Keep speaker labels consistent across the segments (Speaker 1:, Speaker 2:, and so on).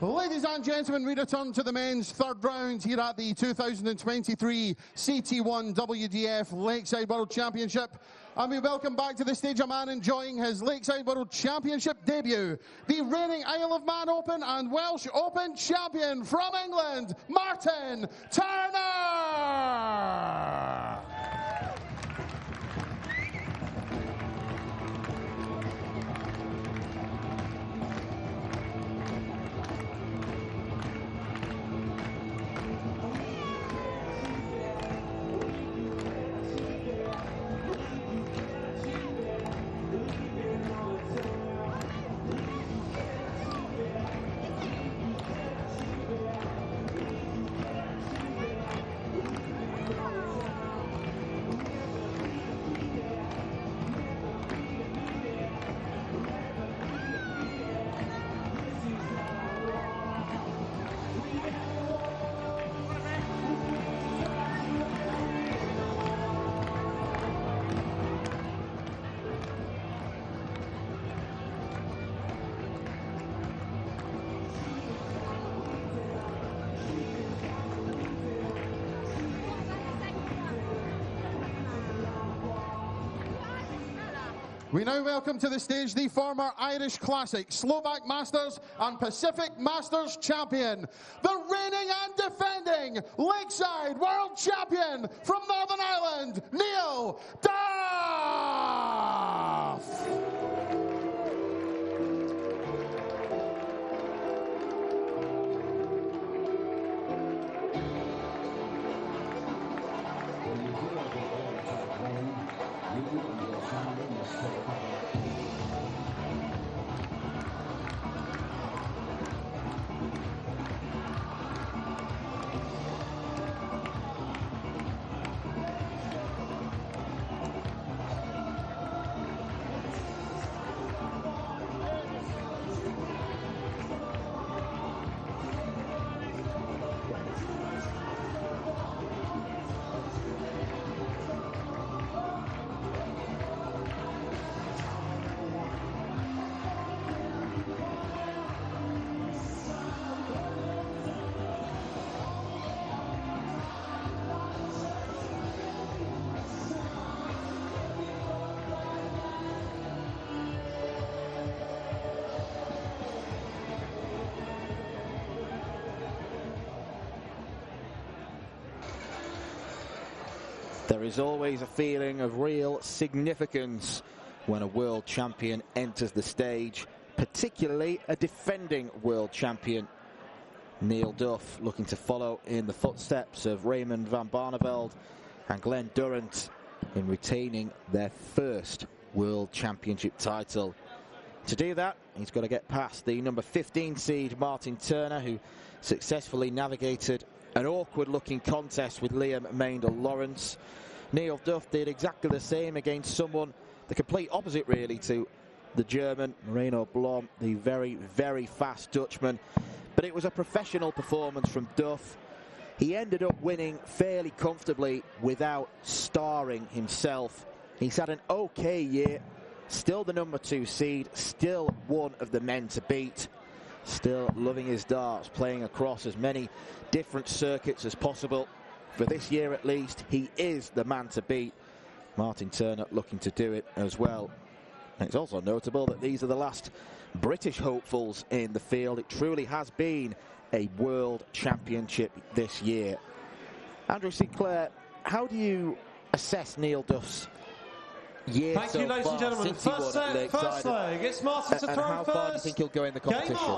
Speaker 1: Ladies and gentlemen, we return to the men's third round here at the 2023 CT1 WDF Lakeside World Championship. And we welcome back to the stage a man enjoying his Lakeside World Championship debut, the reigning Isle of Man Open and Welsh Open champion from England, Martin Turner! We now welcome to the stage the former Irish Classic, Slovak Masters and Pacific Masters champion, the reigning and defending Lakeside World Champion from Northern Ireland, Neil Duff!
Speaker 2: There is always a feeling of real significance when a world champion enters the stage, particularly a defending world champion. Neil Duff looking to follow in the footsteps of Raymond van Barneveld and Glenn Durrant in retaining their first world championship title. To do that, he's got to get past the number 15 seed Martin Turner, who successfully navigated an awkward-looking contest with Liam Maindel-Lawrence. Neil Duff did exactly the same against someone, the complete opposite really to the German, Moreno Blom, the very, very fast Dutchman. But it was a professional performance from Duff. He ended up winning fairly comfortably without starring himself. He's had an okay year, still the number 2 seed, still one of the men to beat. Still loving his darts, playing across as many different circuits as possible. For this year at least, he is the man to beat. Martin Turner looking to do it as well. And it's also notable that these are the last British hopefuls in the field. It truly has been a world championship this year. Andrew Sinclair, how do you assess Neil Duff's year
Speaker 3: Thank you, ladies and gentlemen. First leg, it's Martin to throw first.
Speaker 2: How far do you think he'll go in the competition?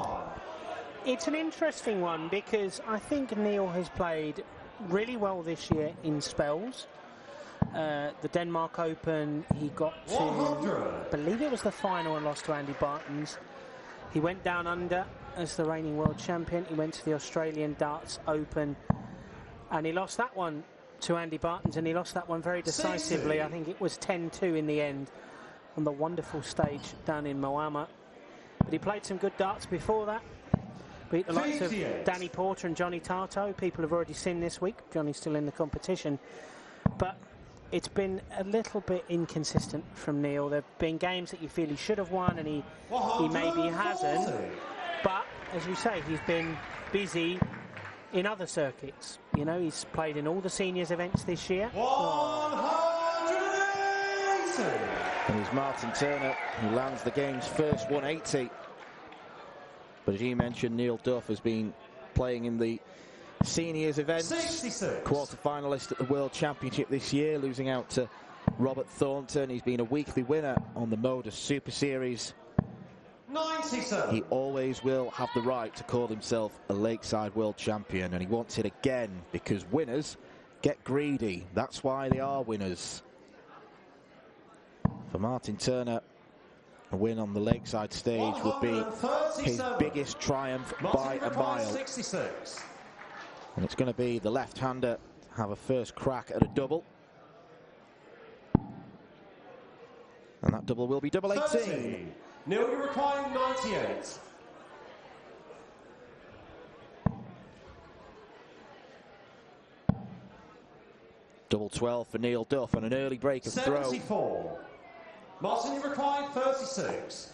Speaker 4: It's an interesting one because I think Neil has played really well this year in spells. The Denmark Open, he got to, I believe it was the final and lost to Andy Bartons. He went down under as the reigning world champion. He went to the Australian Darts Open and he lost that one to Andy Bartons, and he lost that one very decisively. I think it was 10-2 in the end on the wonderful stage down in Moama. But he played some good darts before that. Beat the likes of Danny Porter and Johnny Tarto. People have already seen this week. Johnny's still in the competition. But it's been a little bit inconsistent from Neil. There have been games that you feel he should have won and he maybe hasn't. But, as you say, he's been busy in other circuits. You know, he's played in all the seniors events this year.
Speaker 3: 180.
Speaker 2: And it's Martin Turner who lands the game's first 180. But as you mentioned, Neil Duff has been playing in the seniors events.
Speaker 3: 66.
Speaker 2: Quarter-finalist at the World Championship this year, losing out to Robert Thornton. He's been a weekly winner on the Modus Super Series.
Speaker 3: 97.
Speaker 2: He always will have the right to call himself a Lakeside World Champion, and he wants it again because winners get greedy. That's why they are winners. For Martin Turner, a win on the Lakeside stage would be his biggest triumph by a mile.
Speaker 3: 66.
Speaker 2: And it's going to be the left-hander to have a first crack at a double. And that double will be double 18.
Speaker 3: 30. Neil, you're requiring 98.
Speaker 2: Double 12 for Neil Duff and an early break of
Speaker 3: 74.
Speaker 2: throw.
Speaker 3: Martin, you're requiring 36.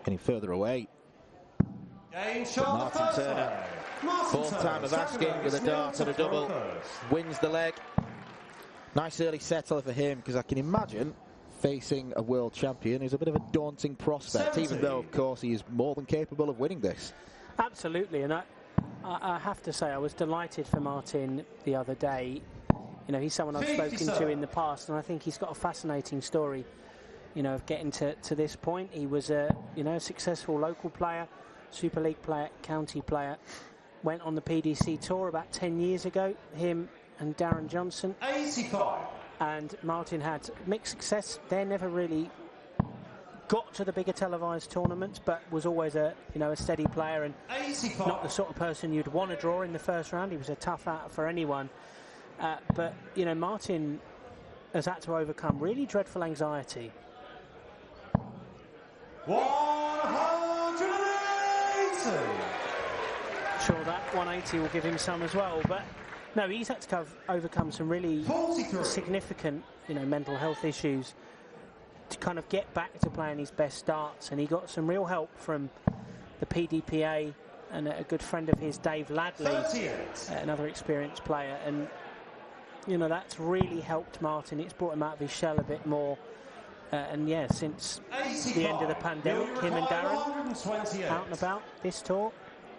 Speaker 2: Getting further away.
Speaker 3: Game shot.
Speaker 2: Martin Turner, fourth time of asking with a dart and a double, wins the leg. Nice early settler for him, because I can imagine facing a world champion is a bit of a daunting prospect,
Speaker 3: 70.
Speaker 2: even though, of course, he is more than capable of winning this.
Speaker 4: Absolutely, and I have to say I was delighted for Martin the other day. You know, he's someone I've spoken to in the past, and I think he's got a fascinating story, you know, of getting to this point. He was a successful local player, Super League player, county player, went on the PDC tour about 10 years ago, him and Darren Johnson.
Speaker 3: 85.
Speaker 4: And Martin had mixed success. They never really got to the bigger televised tournaments, but was always a steady player and
Speaker 3: 85.
Speaker 4: not the sort of person you'd want to draw in the first round. He was a tough out for anyone. But, you know, Martin has had to overcome really dreadful anxiety.
Speaker 3: 180.
Speaker 4: Sure, that 180 will give him some as well, but no, he's had to overcome some really
Speaker 3: 43.
Speaker 4: significant, mental health issues to kind of get back to playing his best darts, and he got some real help from the PDPA and a good friend of his, Dave Ladley, another experienced player, and that's really helped Martin. It's brought him out of his shell a bit more, and yeah, since
Speaker 3: 85.
Speaker 4: the end of the pandemic, him and Darren
Speaker 3: 128.
Speaker 4: out and about this tour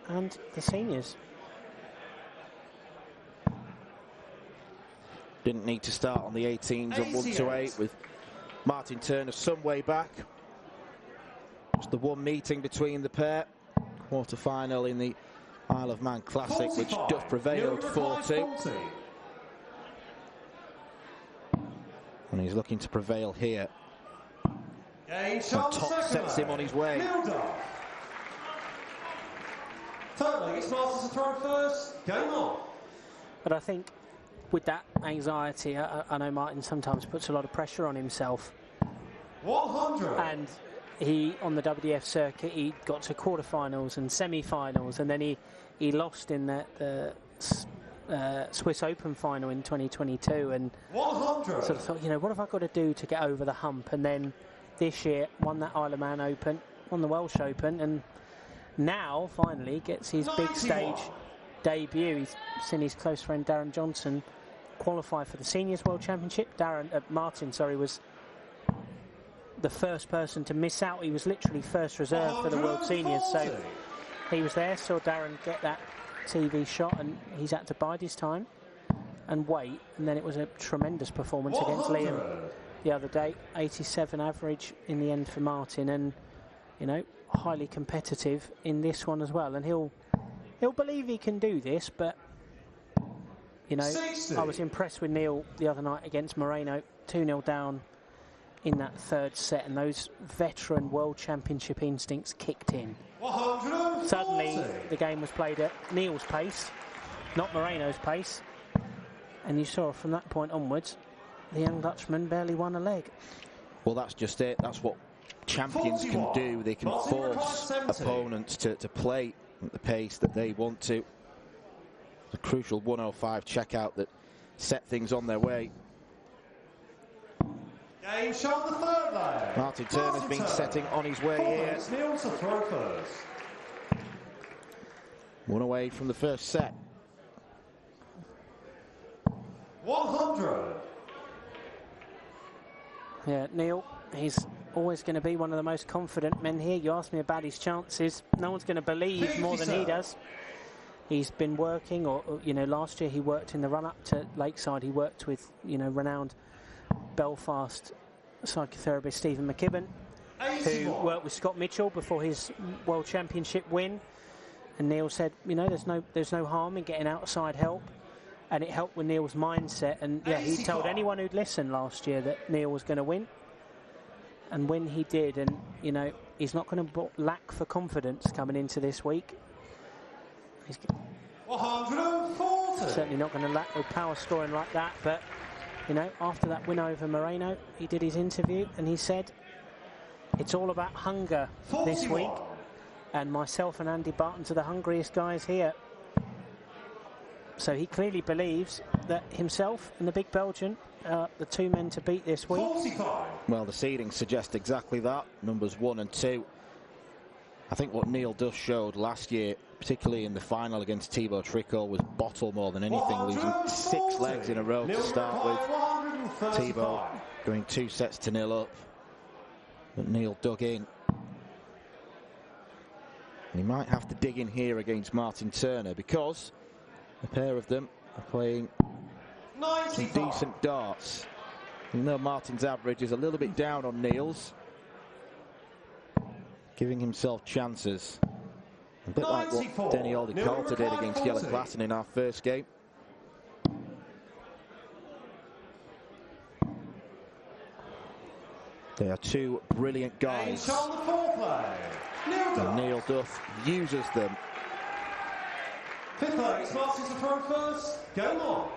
Speaker 4: and the seniors.
Speaker 2: Didn't need to start on the 18s on 1-8 with Martin Turner some way back. Just the one meeting between the pair. Quarter-final in the Isle of Man Classic, 45. Which Duff prevailed 4-2. And he's looking to prevail here.
Speaker 3: Game
Speaker 2: So
Speaker 3: shot
Speaker 2: top sets him on his way.
Speaker 3: Third leg, it's Masters to throw first. Game on.
Speaker 4: But I think with that anxiety, I know Martin sometimes puts a lot of pressure on himself.
Speaker 3: 100.
Speaker 4: And he, on the WDF circuit, he got to quarterfinals and semi-finals, and then he lost in the Swiss Open final in 2022, and
Speaker 3: 100.
Speaker 4: sort of thought, what have I got to do to get over the hump? And then this year won that Isle of Man Open, won the Welsh Open, and now finally gets his 91. Big stage debut. He's seen his close friend Darren Johnson qualify for the Seniors World Championship. Martin was the first person to miss out. He was literally first reserve for the World Seniors, so he was there, saw Darren get that TV shot, and he's had to bide his time and wait, and then it was a tremendous performance against Liam the other day. 87 average in the end for Martin, and highly competitive in this one as well, and he'll believe he can do this, but 60. I was impressed with Neil the other night against Moreno, 2-0 down in that third set, and those veteran World Championship instincts kicked in.
Speaker 3: 140.
Speaker 4: Suddenly the game was played at Neil's pace, not Moreno's pace, and you saw from that point onwards the young Dutchman barely won a leg.
Speaker 2: Well, that's just it. That's what champions 41. Can do. They can force opponents to play at the pace that they want to. The crucial 105 checkout that set things on their way.
Speaker 3: Game shot the third leg.
Speaker 2: Martin Turner's been setting on his way here.
Speaker 3: Neil to throw first.
Speaker 2: 1 away from the first set.
Speaker 3: 100.
Speaker 4: Yeah, Neil, he's always going to be one of the most confident men here. You asked me about his chances. No one's going to believe more than he does. He's been working, or you know, last year he worked in the run-up to Lakeside. He worked with, you know, renowned Belfast psychotherapist Stephen McKibben, who worked with Scott Mitchell before his World Championship win. And Neil said, you know, there's no harm in getting outside help, and it helped with Neil's mindset. And yeah, he told anyone who'd listened last year that Neil was going to win, and when he did, and you know, he's not going to lack for confidence coming into this week. He's
Speaker 3: 140.
Speaker 4: certainly not going to lack with power scoring like that, but you know, after that win over Moreno, he did his interview and he said it's all about hunger 41. This week, and myself and Andy Barton's are the hungriest guys here. So he clearly believes that himself and the big Belgian are the two men to beat this week.
Speaker 3: 45.
Speaker 2: Well, the seedings suggest exactly that. Numbers 1 and 2. I think what Neil Duff showed last year, particularly in the final against Thibaut Tricot, was bottle more than anything, losing 6 legs in a row to start with. Thibaut going 2 sets to 0 up. But Neil dug in. And he might have to dig in here against Martin Turner, because the pair of them are playing some decent darts. Even though Martin's average is a little bit down on Neil's, giving himself chances. A bit like what Denny Aldi-Coulter did against Jelle Klaassen in our first game. They are two brilliant guys. And Neil Duff uses them.
Speaker 3: 5th leg, Martin to throw first. Game on.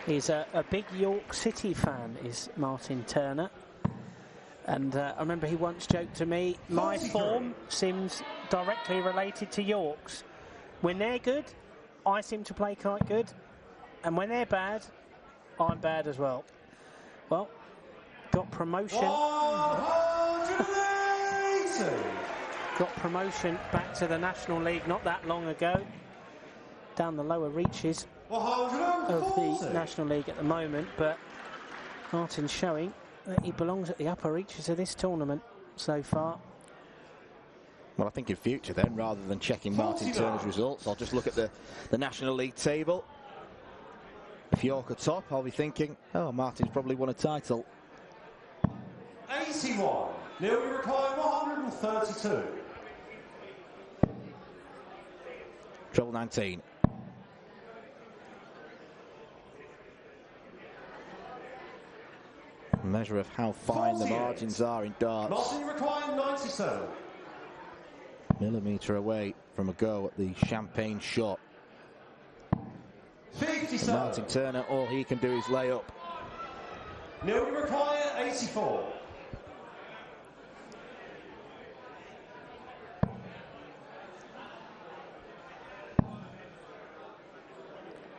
Speaker 4: He's a big York City fan, is Martin Turner. And I remember he once joked to me, my form seems directly related to York's. When they're good, I seem to play quite good. And when they're bad, I'm bad as well. Well, got promotion. Got promotion back to the National League not that long ago. Down the lower reaches of the National League at the moment, but Martin's showing that he belongs at the upper reaches of this tournament so far.
Speaker 2: Well, I think in future then, rather than checking Martin Turner's results, I'll just look at the National League table. If York are top, I'll be thinking, oh, Martin's probably won a title.
Speaker 3: 81. Neil, you require 132.
Speaker 2: Treble 19. A measure of how fine the margins are in darts.
Speaker 3: Martin, you require 97.
Speaker 2: Millimetre away from a go at the champagne shot.
Speaker 3: 57.
Speaker 2: Martin Turner, all he can do is lay up.
Speaker 3: Neil, you require 84.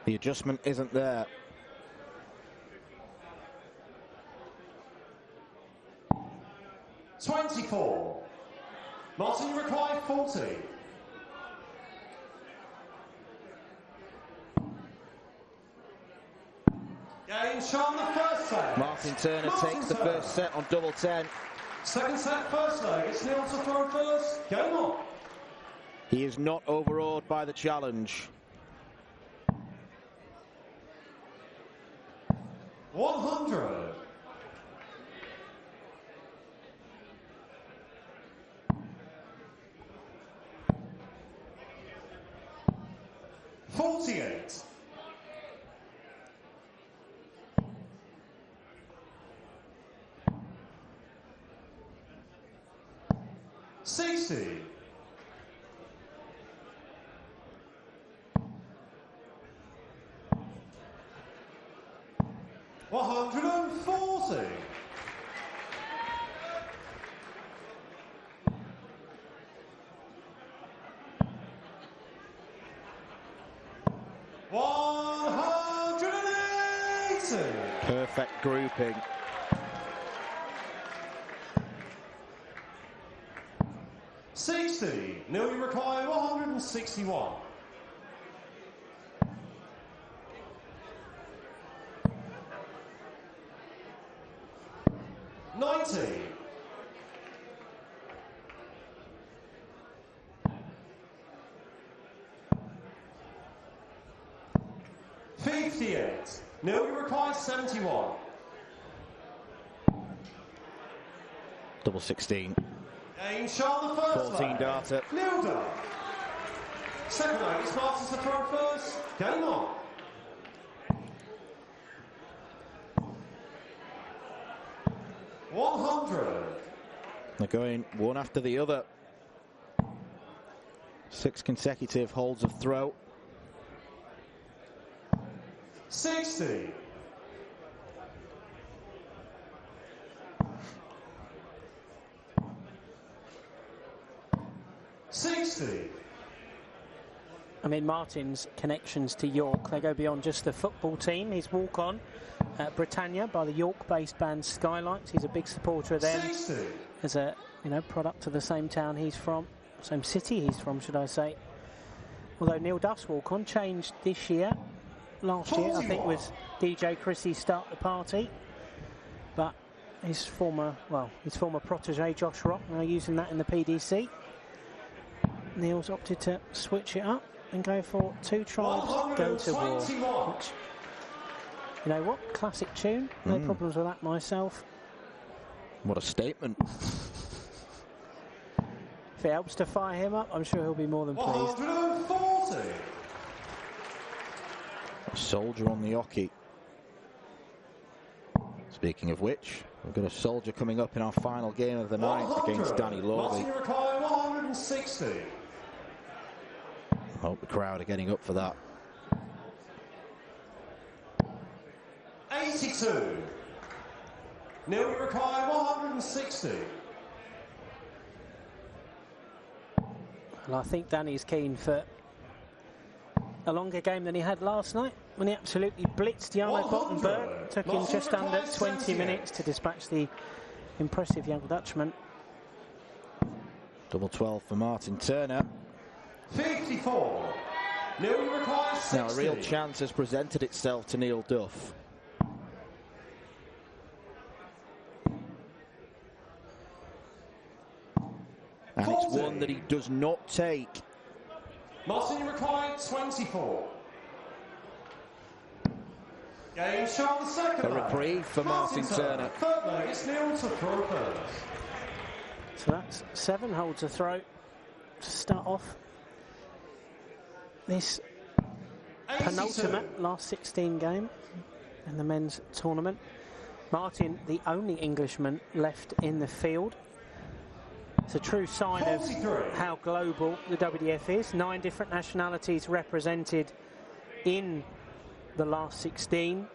Speaker 2: The adjustment isn't there.
Speaker 3: $24. Martin, you require 40. Game shot the first set.
Speaker 2: Martin Turner takes the first set on double 10.
Speaker 3: Second set, first leg. It's Neil to throw first. Game on.
Speaker 2: He is not overawed by the challenge.
Speaker 3: 100. $48. $60. 140.
Speaker 2: Perfect grouping.
Speaker 3: Nearly required 161. 90. 58. Nearly required 71.
Speaker 2: Double 16.
Speaker 3: Game shot the first
Speaker 2: 14 data.
Speaker 3: Nil done. Second leg, it's Martins to throw first. Game on.
Speaker 2: They're going one after the other. 6 consecutive holds of throw.
Speaker 3: 60. 60.
Speaker 4: I mean, Martin's connections to York, they go beyond just the football team. His walk-on at Britannia by the York-based band Skylights. He's a big supporter of them.
Speaker 3: 60.
Speaker 4: As a product of the same town he's from, same city he's from, should I say. Although Neil Duff's walk-on changed this year. Last year, I think, was DJ Chrissy Start the Party. But his former protege, Josh Rock, now using that in the PDC. Neil's opted to switch it up and go for Two Tribes Go to War. Which, you know what? Classic tune. No problems with that myself.
Speaker 2: What a statement.
Speaker 4: If it helps to fire him up, I'm sure he'll be more than pleased.
Speaker 3: 140.
Speaker 2: A soldier on the hockey. Speaking of which, we've got a soldier coming up in our final game of the night against Danny Lawley.
Speaker 3: 160.
Speaker 2: Hope the crowd are getting up for that.
Speaker 3: 82. Nearly required 160.
Speaker 4: And I think Danny's keen for a longer game than he had last night when he absolutely blitzed Jarno Bottenberg. Took him just under 20 minutes to dispatch the impressive young Dutchman.
Speaker 2: Double 12 for Martin Turner.
Speaker 3: 54. Nearly required 60.
Speaker 2: Now a real chance has presented itself to Neil Duff. And 40. It's one that he does not take.
Speaker 3: Martin required 24. Game shot the second.
Speaker 2: A reprieve for Martin Turner.
Speaker 3: Third leg, it's Neil to throw first.
Speaker 4: So that's 7 holds a throw to start off this
Speaker 3: 82.
Speaker 4: penultimate last 16 game in the men's tournament. Martin, the only Englishman left in the field. It's a true sign
Speaker 3: 43.
Speaker 4: of how global the WDF is. 9 different nationalities represented in the last 16.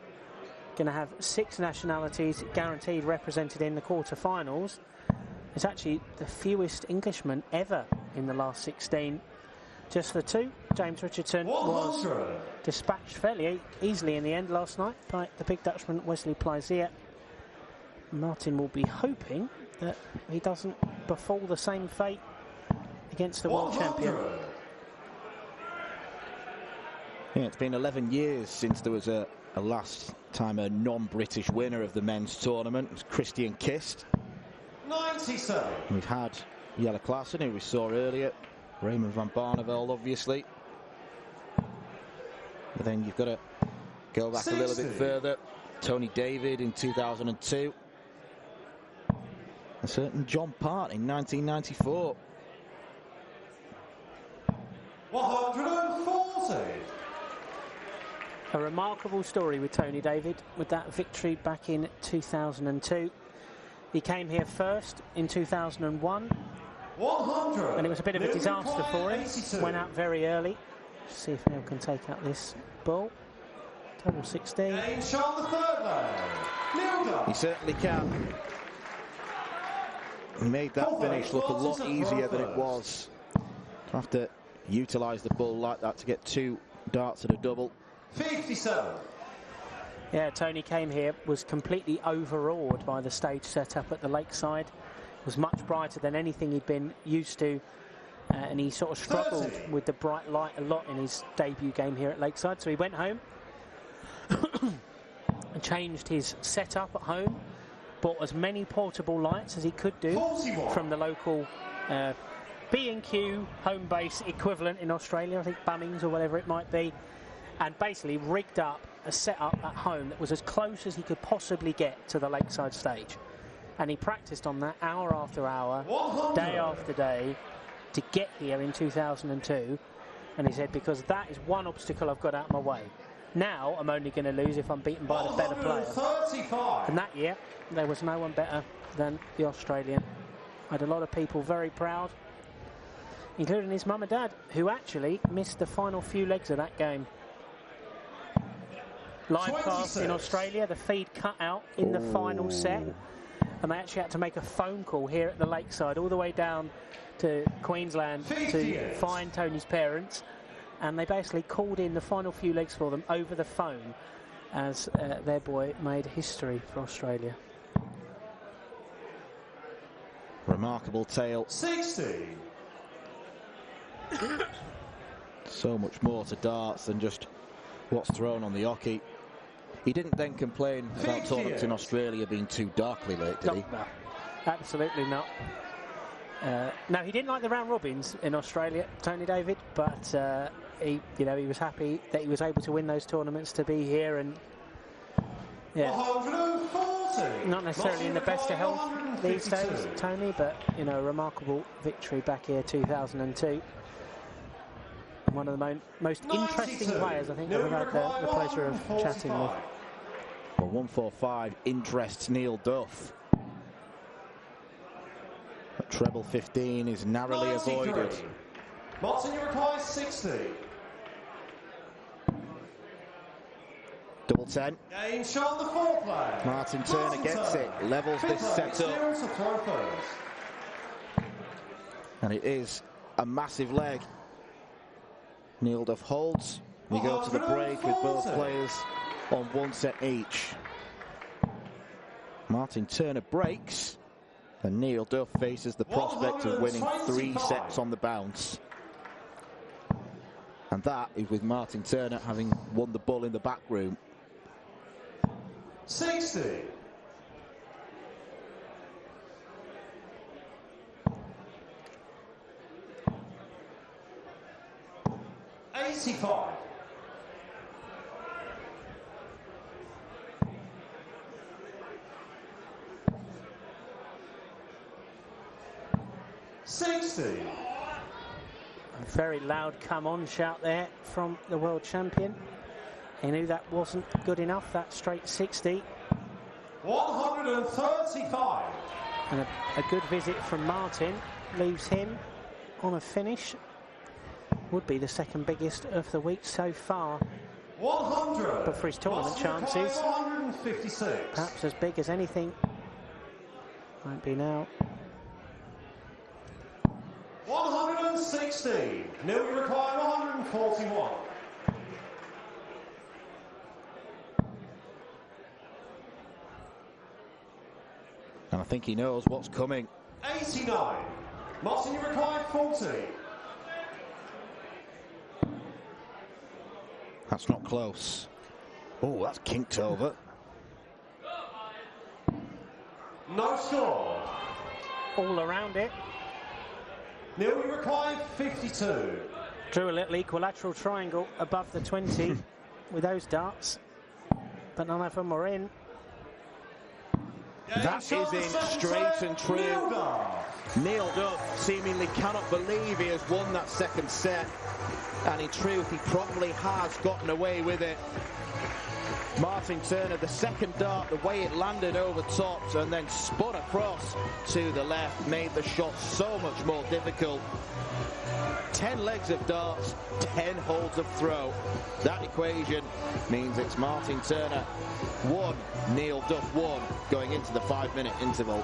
Speaker 4: Going to have 6 nationalities guaranteed represented in the quarterfinals. It's actually the fewest Englishmen ever in the last 16. Just the 2. James Richardson was dispatched fairly easily in the end last night by the big Dutchman Wesley Plezier. Martin will be hoping that he doesn't befall the same fate against the world champion.
Speaker 2: Yeah, it's been 11 years since there was a last time a non-British winner of the men's tournament. It was Christian Kist.
Speaker 3: 97.
Speaker 2: We've had Jelle Klaassen, who we saw earlier, Raymond van Barneveld, obviously. But then you've got to go back 60. A little bit further. Tony David in 2002. A certain John Part in 1994.
Speaker 3: 140.
Speaker 4: A remarkable story with Tony David, with that victory back in 2002. He came here first in 2001.
Speaker 3: 100.
Speaker 4: And it was a bit of a disaster for him. 82. Went out very early. See if Neil can take out this ball. Treble 16.
Speaker 3: Game shot the third leg. Neil Duff.
Speaker 2: He certainly can. He made that finish look a lot easier than it was. To have to utilise the ball like that to get 2 darts at a double.
Speaker 3: 57.
Speaker 4: Yeah, Tony came here, was completely overawed by the stage setup at the Lakeside. It was much brighter than anything he'd been used to, and he sort of struggled
Speaker 3: 30.
Speaker 4: with the bright light a lot in his debut game here at Lakeside. So he went home and changed his setup at home, bought as many portable lights as he could do
Speaker 3: 41.
Speaker 4: from the local B&Q home base equivalent in Australia, I think Bunnings or whatever it might be, and basically rigged up a setup at home that was as close as he could possibly get to the Lakeside stage. And he practiced on that hour after hour,
Speaker 3: 100.
Speaker 4: day after day, to get here in 2002. And he said, because that is one obstacle I've got out of my way. Now I'm only going to lose if I'm beaten by the better player.
Speaker 3: 135.
Speaker 4: And that year, there was no one better than the Australian. Had a lot of people very proud, including his mum and dad, who actually missed the final few legs of that game. Live cast in Australia, the feed cut out in the final set, and they actually had to make a phone call here at the Lakeside all the way down to Queensland to find Tony's parents, and they basically called in the final few legs for them over the phone as their boy made history for Australia.
Speaker 2: Remarkable tale.
Speaker 3: 60.
Speaker 2: So much more to darts than just what's thrown on the hockey. He didn't then complain about tournaments in Australia being too darkly lit, did he?
Speaker 4: No, absolutely not. No, he didn't like the round robins in Australia, Tony David, but he was happy that he was able to win those tournaments to be here, and yeah,
Speaker 3: 140.
Speaker 4: not necessarily in the best of health these days, Tony, but a remarkable victory back here, 2002. One of the most interesting players I think I've ever had the pleasure of chatting with.
Speaker 2: Well, 145 interests Neil Duff. But treble 15 is narrowly
Speaker 3: 93.
Speaker 2: avoided.
Speaker 3: Martin, you require 60.
Speaker 2: Double 10.
Speaker 3: Game shot the fourth leg.
Speaker 2: Martin Turner gets it, levels this set up. And it is a massive leg. Neil Duff holds. We go to the break with both players on 1 set each. Martin Turner breaks, and Neil Duff faces the prospect of winning 3 sets on the bounce. And that is with Martin Turner having won the bull in the back room.
Speaker 3: 60. $85. $60.
Speaker 4: A very loud come on shout there from the world champion. He knew that wasn't good enough, that straight 60.
Speaker 3: 135.
Speaker 4: And a good visit from Martin leaves him on a finish. Would be the second biggest of the week so far.
Speaker 3: 100.
Speaker 4: But for his tournament chances,
Speaker 3: 156.
Speaker 4: perhaps as big as anything. Won't be now.
Speaker 3: 160. Neil, you require 141.
Speaker 2: And I think he knows what's coming.
Speaker 3: 89. Martin, you require 40.
Speaker 2: That's not close. Oh, that's kinked over.
Speaker 3: No score.
Speaker 4: All around it.
Speaker 3: Neil, you require 52.
Speaker 4: Drew a little equilateral triangle above the 20 with those darts, but none of them were in.
Speaker 2: That is in straight and true. Neil Duff seemingly cannot believe he has won that second set, and in truth he probably has gotten away with it. Martin Turner, the second dart, the way it landed over tops and then spun across to the left, made the shot so much more difficult. 10 legs of darts, 10 holds of throw. That equation means it's Martin Turner 1, Neil Duff 1 going into the 5-minute interval.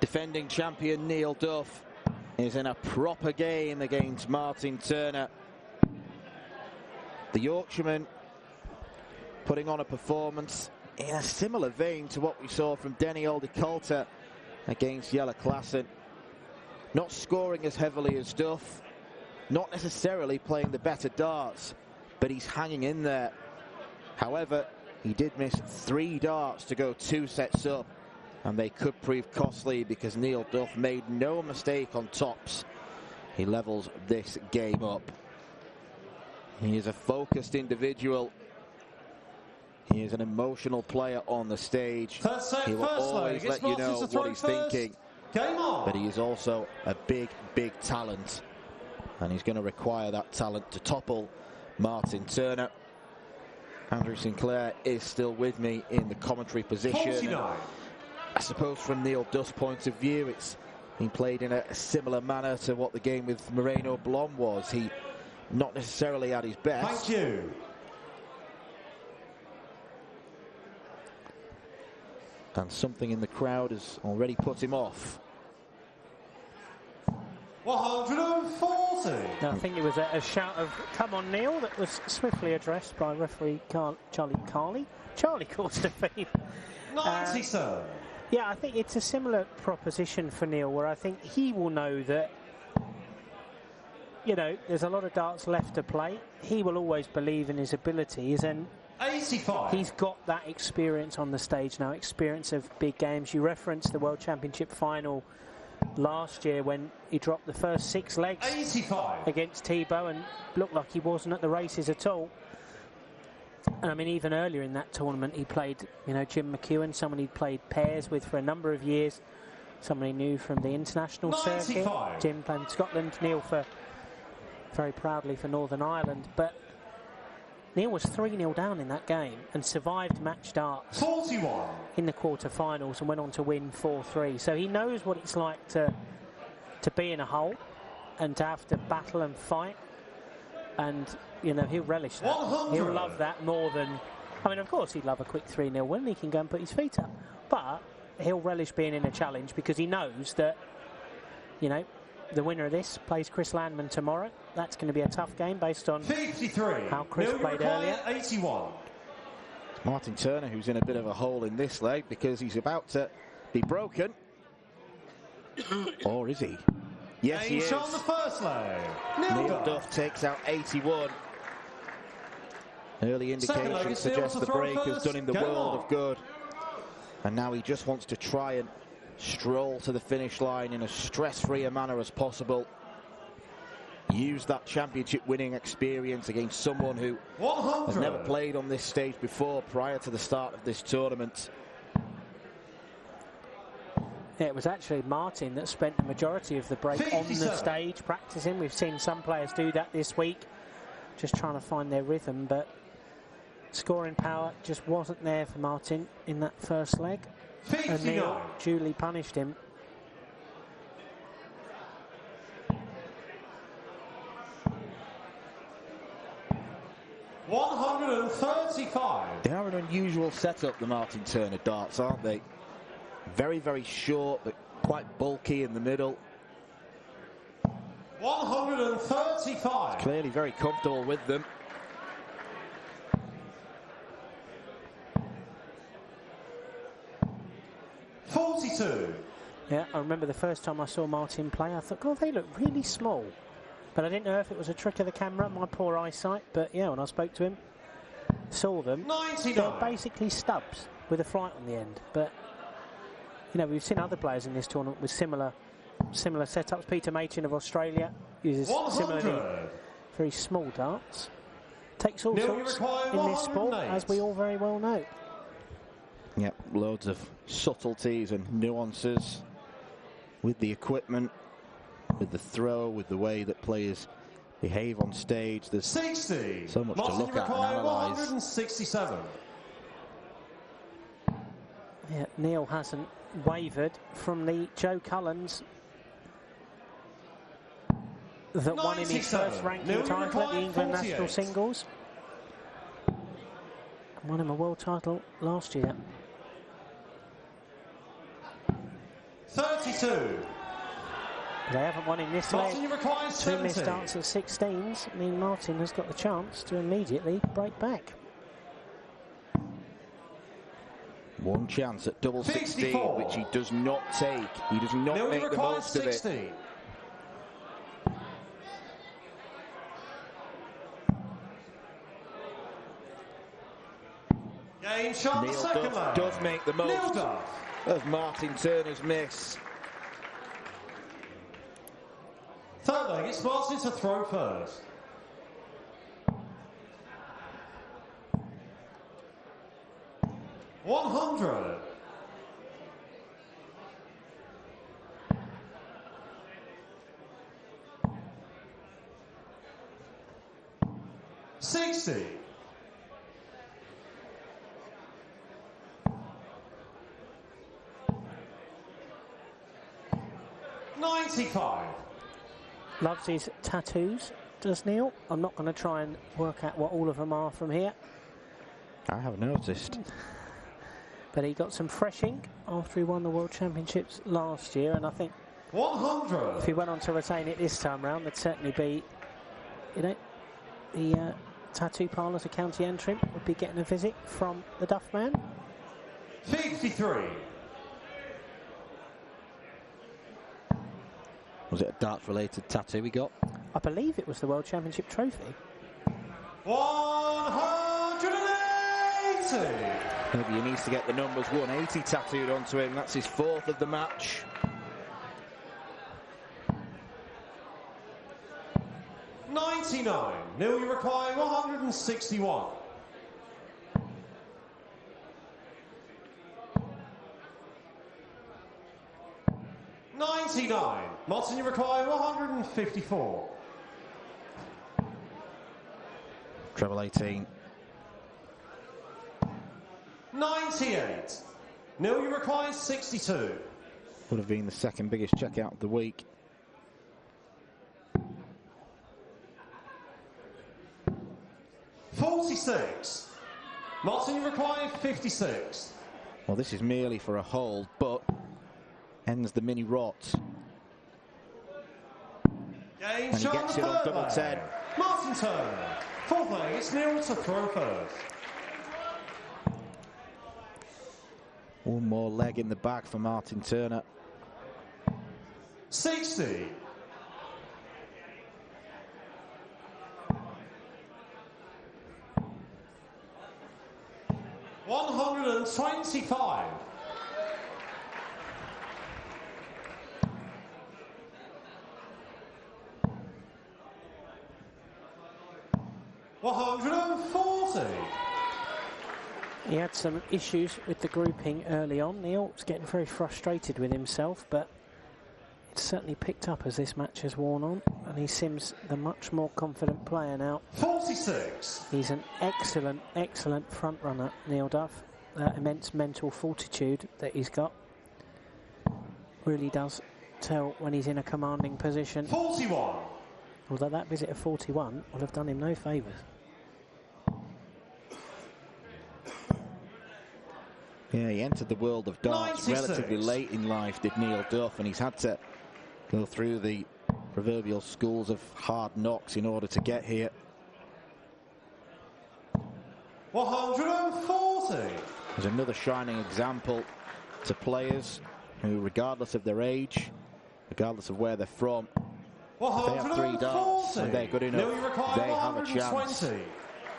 Speaker 2: Defending champion Neil Duff is in a proper game against Martin Turner. The Yorkshireman putting on a performance in a similar vein to what we saw from Denny Alder-Coulter against Jelle Klassen. Not scoring as heavily as Duff, not necessarily playing the better darts, but he's hanging in there. However, he did miss 3 darts to go 2 sets up And they could prove costly because Neil Duff made no mistake on tops. He levels this game up. He is a focused individual. He is an emotional player on the stage. He will always let you know what he's thinking. But he is also a big, big talent. And he's going to require that talent to topple Martin Turner. Andrew Sinclair is still with me in the commentary position. I suppose from Neil Duff's point of view, it's been played in a similar manner to what the game with Moreno Blom was. He not necessarily at his best.
Speaker 3: Thank you.
Speaker 2: And something in the crowd has already put him off.
Speaker 3: 140.
Speaker 4: I think it was a shout of "Come on, Neil" that was swiftly addressed by referee Charlie Courstefeed.
Speaker 3: 97.
Speaker 4: Yeah, I think it's a similar proposition for Neil, where I think he will know that, you know, there's a lot of darts left to play. He will always believe in his abilities, and
Speaker 3: 85.
Speaker 4: he's got that experience on the stage now, experience of big games. You referenced the World Championship final last year when he dropped the first 6 legs
Speaker 3: 85.
Speaker 4: against Tebow and looked like he wasn't at the races at all. And I mean, even earlier in that tournament, he played, you know, Jim McEwen, someone he'd played pairs with for a number of years, someone he knew from the international
Speaker 3: 95.
Speaker 4: circuit. Jim played Scotland, Neil for very proudly for Northern Ireland. But Neil was 3-0 down in that game and survived match darts
Speaker 3: 41.
Speaker 4: in the quarter-finals and went on to win 4-3. So he knows what it's like to be in a hole and to have to battle and fight. And, you know, he'll relish that.
Speaker 3: 100.
Speaker 4: He'll love that more than... I mean, of course, he'd love a quick 3-0 win. He can go and put his feet up. But he'll relish being in a challenge because he knows that, you know, the winner of this plays Chris Landman tomorrow. That's going to be a tough game based on
Speaker 3: 53.
Speaker 4: how Chris played earlier.
Speaker 3: 81.
Speaker 2: Martin Turner, who's in a bit of a hole in this leg because he's about to be broken. Or is he? Yes, he is.
Speaker 3: On the first leg.
Speaker 2: Neil Duff takes out 81. Early indications suggest the break has done him the world of good. And now he just wants to try and stroll to the finish line in as stress-free a manner as possible. Use that championship winning experience against someone who
Speaker 3: 100.
Speaker 2: has never played on this stage before prior to the start of this tournament.
Speaker 4: Yeah, it was actually Martin that spent the majority of the break
Speaker 3: 57.
Speaker 4: on the stage practicing. We've seen some players do that this week, just trying to find their rhythm, but scoring power just wasn't there for Martin in that first leg.
Speaker 3: 59.
Speaker 4: And Neil duly punished him.
Speaker 3: $135.
Speaker 2: They are an unusual setup, the Martin Turner darts, aren't they? Very, very short, but quite bulky in the middle.
Speaker 3: 135.
Speaker 2: Clearly very comfortable with them.
Speaker 3: $42.
Speaker 4: Yeah, I remember the first time I saw Martin play, I thought, God, they look really small. But I didn't know if it was a trick of the camera, my poor eyesight. But yeah, when I spoke to him, saw them,
Speaker 3: 99.
Speaker 4: they're basically stubs with a flight on the end. But, you know, we've seen other players in this tournament with similar setups. Peter Machin of Australia uses
Speaker 3: 100.
Speaker 4: similarly very small darts. Takes all sorts in this sport, as we all very well know.
Speaker 2: Yep, loads of subtleties and nuances with the equipment, with the throw, with the way that players behave on stage. There's
Speaker 3: 60.
Speaker 2: so much to look at and analyse.
Speaker 3: 167.
Speaker 4: Yeah, Neil hasn't wavered from the Joe Cullens that won him his first ranking title at the England National Singles. Won him a world title last year.
Speaker 3: 32.
Speaker 4: They haven't won in this leg.
Speaker 3: Martin requires
Speaker 4: 2 missed
Speaker 3: 70.
Speaker 4: starts at 16s. I mean, Martin has got the chance to immediately break back.
Speaker 2: One chance at double 16,
Speaker 3: 64.
Speaker 2: which he does not take. He does not make the most of it.
Speaker 3: 60. Game shot, the
Speaker 2: Neil
Speaker 3: second
Speaker 2: Duff
Speaker 3: leg.
Speaker 2: does make the most.
Speaker 3: Neil Duff.
Speaker 2: of Martin Turner's miss.
Speaker 3: Third leg, it's Martin to throw first. $100. $60. $95.
Speaker 4: Loves his tattoos, does Neil? I'm not going to try and work out what all of them are from here.
Speaker 2: I have noticed.
Speaker 4: But he got some fresh ink after he won the World Championships last year, and I think
Speaker 3: 100.
Speaker 4: if he went on to retain it this time round, there'd certainly be, you know, the tattoo parlours of County Antrim would be getting a visit from the Duff Man.
Speaker 3: 53.
Speaker 2: Was it a darts-related tattoo he got?
Speaker 4: I believe it was the World Championship trophy.
Speaker 3: 180.
Speaker 2: Maybe he needs to get the numbers 180 tattooed onto him. That's his fourth of the match.
Speaker 3: $99. Neil, you require 161. $99. Martin, you require 154.
Speaker 2: Treble 18.
Speaker 3: 98. Neil, you require 62.
Speaker 2: Would have been the second biggest checkout of the week.
Speaker 3: $46. Martin, you require 56.
Speaker 2: Well, this is merely for a hold, but ends the mini rot.
Speaker 3: Game
Speaker 2: And he
Speaker 3: shot
Speaker 2: gets
Speaker 3: the
Speaker 2: it on
Speaker 3: third
Speaker 2: double
Speaker 3: leg.
Speaker 2: 10.
Speaker 3: Martin Turner. Fourth leg, it's Neil to throw first.
Speaker 2: One more leg in the bag for Martin Turner.
Speaker 3: 60. $125. $140.
Speaker 4: He had some issues with the grouping early on. Neil was getting very frustrated with himself, but it's certainly picked up as this match has worn on, and he seems the much more confident player now.
Speaker 3: 46.
Speaker 4: He's an excellent, excellent front runner, Neil Duff. That immense mental fortitude that he's got really does tell when he's in a commanding position.
Speaker 3: 41.
Speaker 4: Although that visit of 41 will have done him no favours.
Speaker 2: Yeah, he entered the world of darts
Speaker 3: 96.
Speaker 2: relatively late in life, did Neil Duff, and he's had to go through the proverbial schools of hard knocks in order to get here.
Speaker 3: 140.
Speaker 2: There's another shining example to players who, regardless of their age, regardless of where they're from, if they have 3 darts and they're good enough, they have a chance.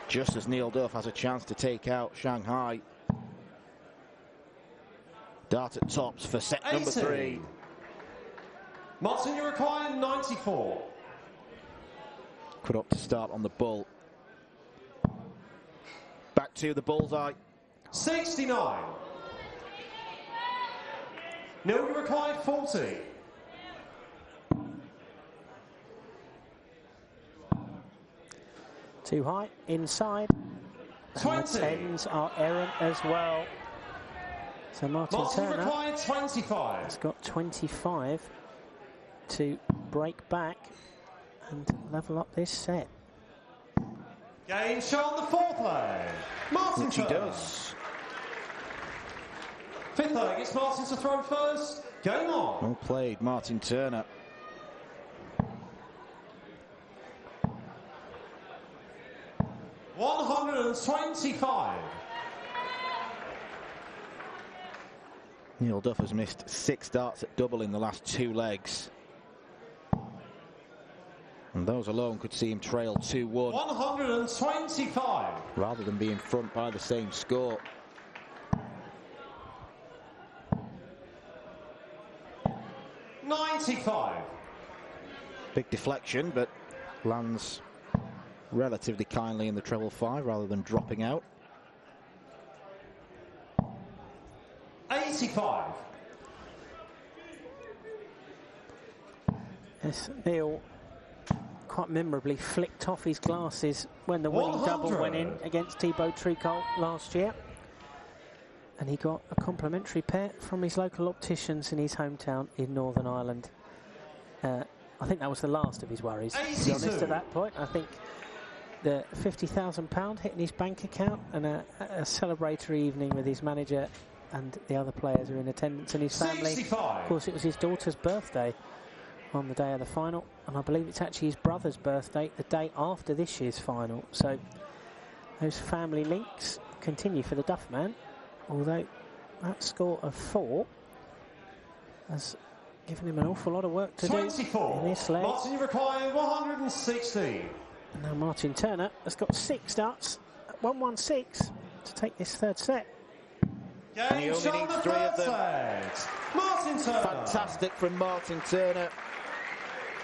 Speaker 2: Just as Neil Duff has a chance to take out Shanghai. Dart at tops for set number 3.
Speaker 3: Martin, you require 94.
Speaker 2: Could opt to start on the bull. Back to the bullseye.
Speaker 3: 69. Neil, you require 40.
Speaker 4: Too high, inside. And
Speaker 3: 20.
Speaker 4: the 10s are errant as well. So Martin Turner
Speaker 3: required 25.
Speaker 4: has got 25 to break back and level up this set.
Speaker 3: Game shot on the fourth leg. Martin
Speaker 2: Which he
Speaker 3: Turner.
Speaker 2: does.
Speaker 3: Fifth leg, it's Martin to throw first. Game on.
Speaker 2: Well played, Martin Turner.
Speaker 3: $125.
Speaker 2: Neil Duff has missed 6 darts at double in the last 2 legs. And those alone could see him trail 2-1.
Speaker 3: 125.
Speaker 2: Rather than being front by the same score.
Speaker 3: 95.
Speaker 2: Big deflection, but lands relatively kindly in the treble 5 rather than dropping out.
Speaker 3: 85.
Speaker 4: Yes, Neil quite memorably flicked off his glasses when the winning double went in against Thibaut Tricol last year. And he got a complimentary pair from his local opticians in his hometown in Northern Ireland. I think that was the last of his worries, to be honest, at that point. I think the £50,000 hitting his bank account and a celebratory evening with his manager and the other players who are in attendance and his family.
Speaker 3: 65.
Speaker 4: Of course, it was his daughter's birthday on the day of the final, and I believe it's actually his brother's birthday the day after this year's final. So those family links continue for the Duff man, although that score of 4 has given him an awful lot of work to
Speaker 3: 24.
Speaker 4: do in this leg.
Speaker 3: Martin, you require 160.
Speaker 4: And now Martin Turner has got 6 darts at 116 to take this third set.
Speaker 2: And he only needs 3 of them.
Speaker 3: Martin Turner.
Speaker 2: Fantastic from Martin Turner.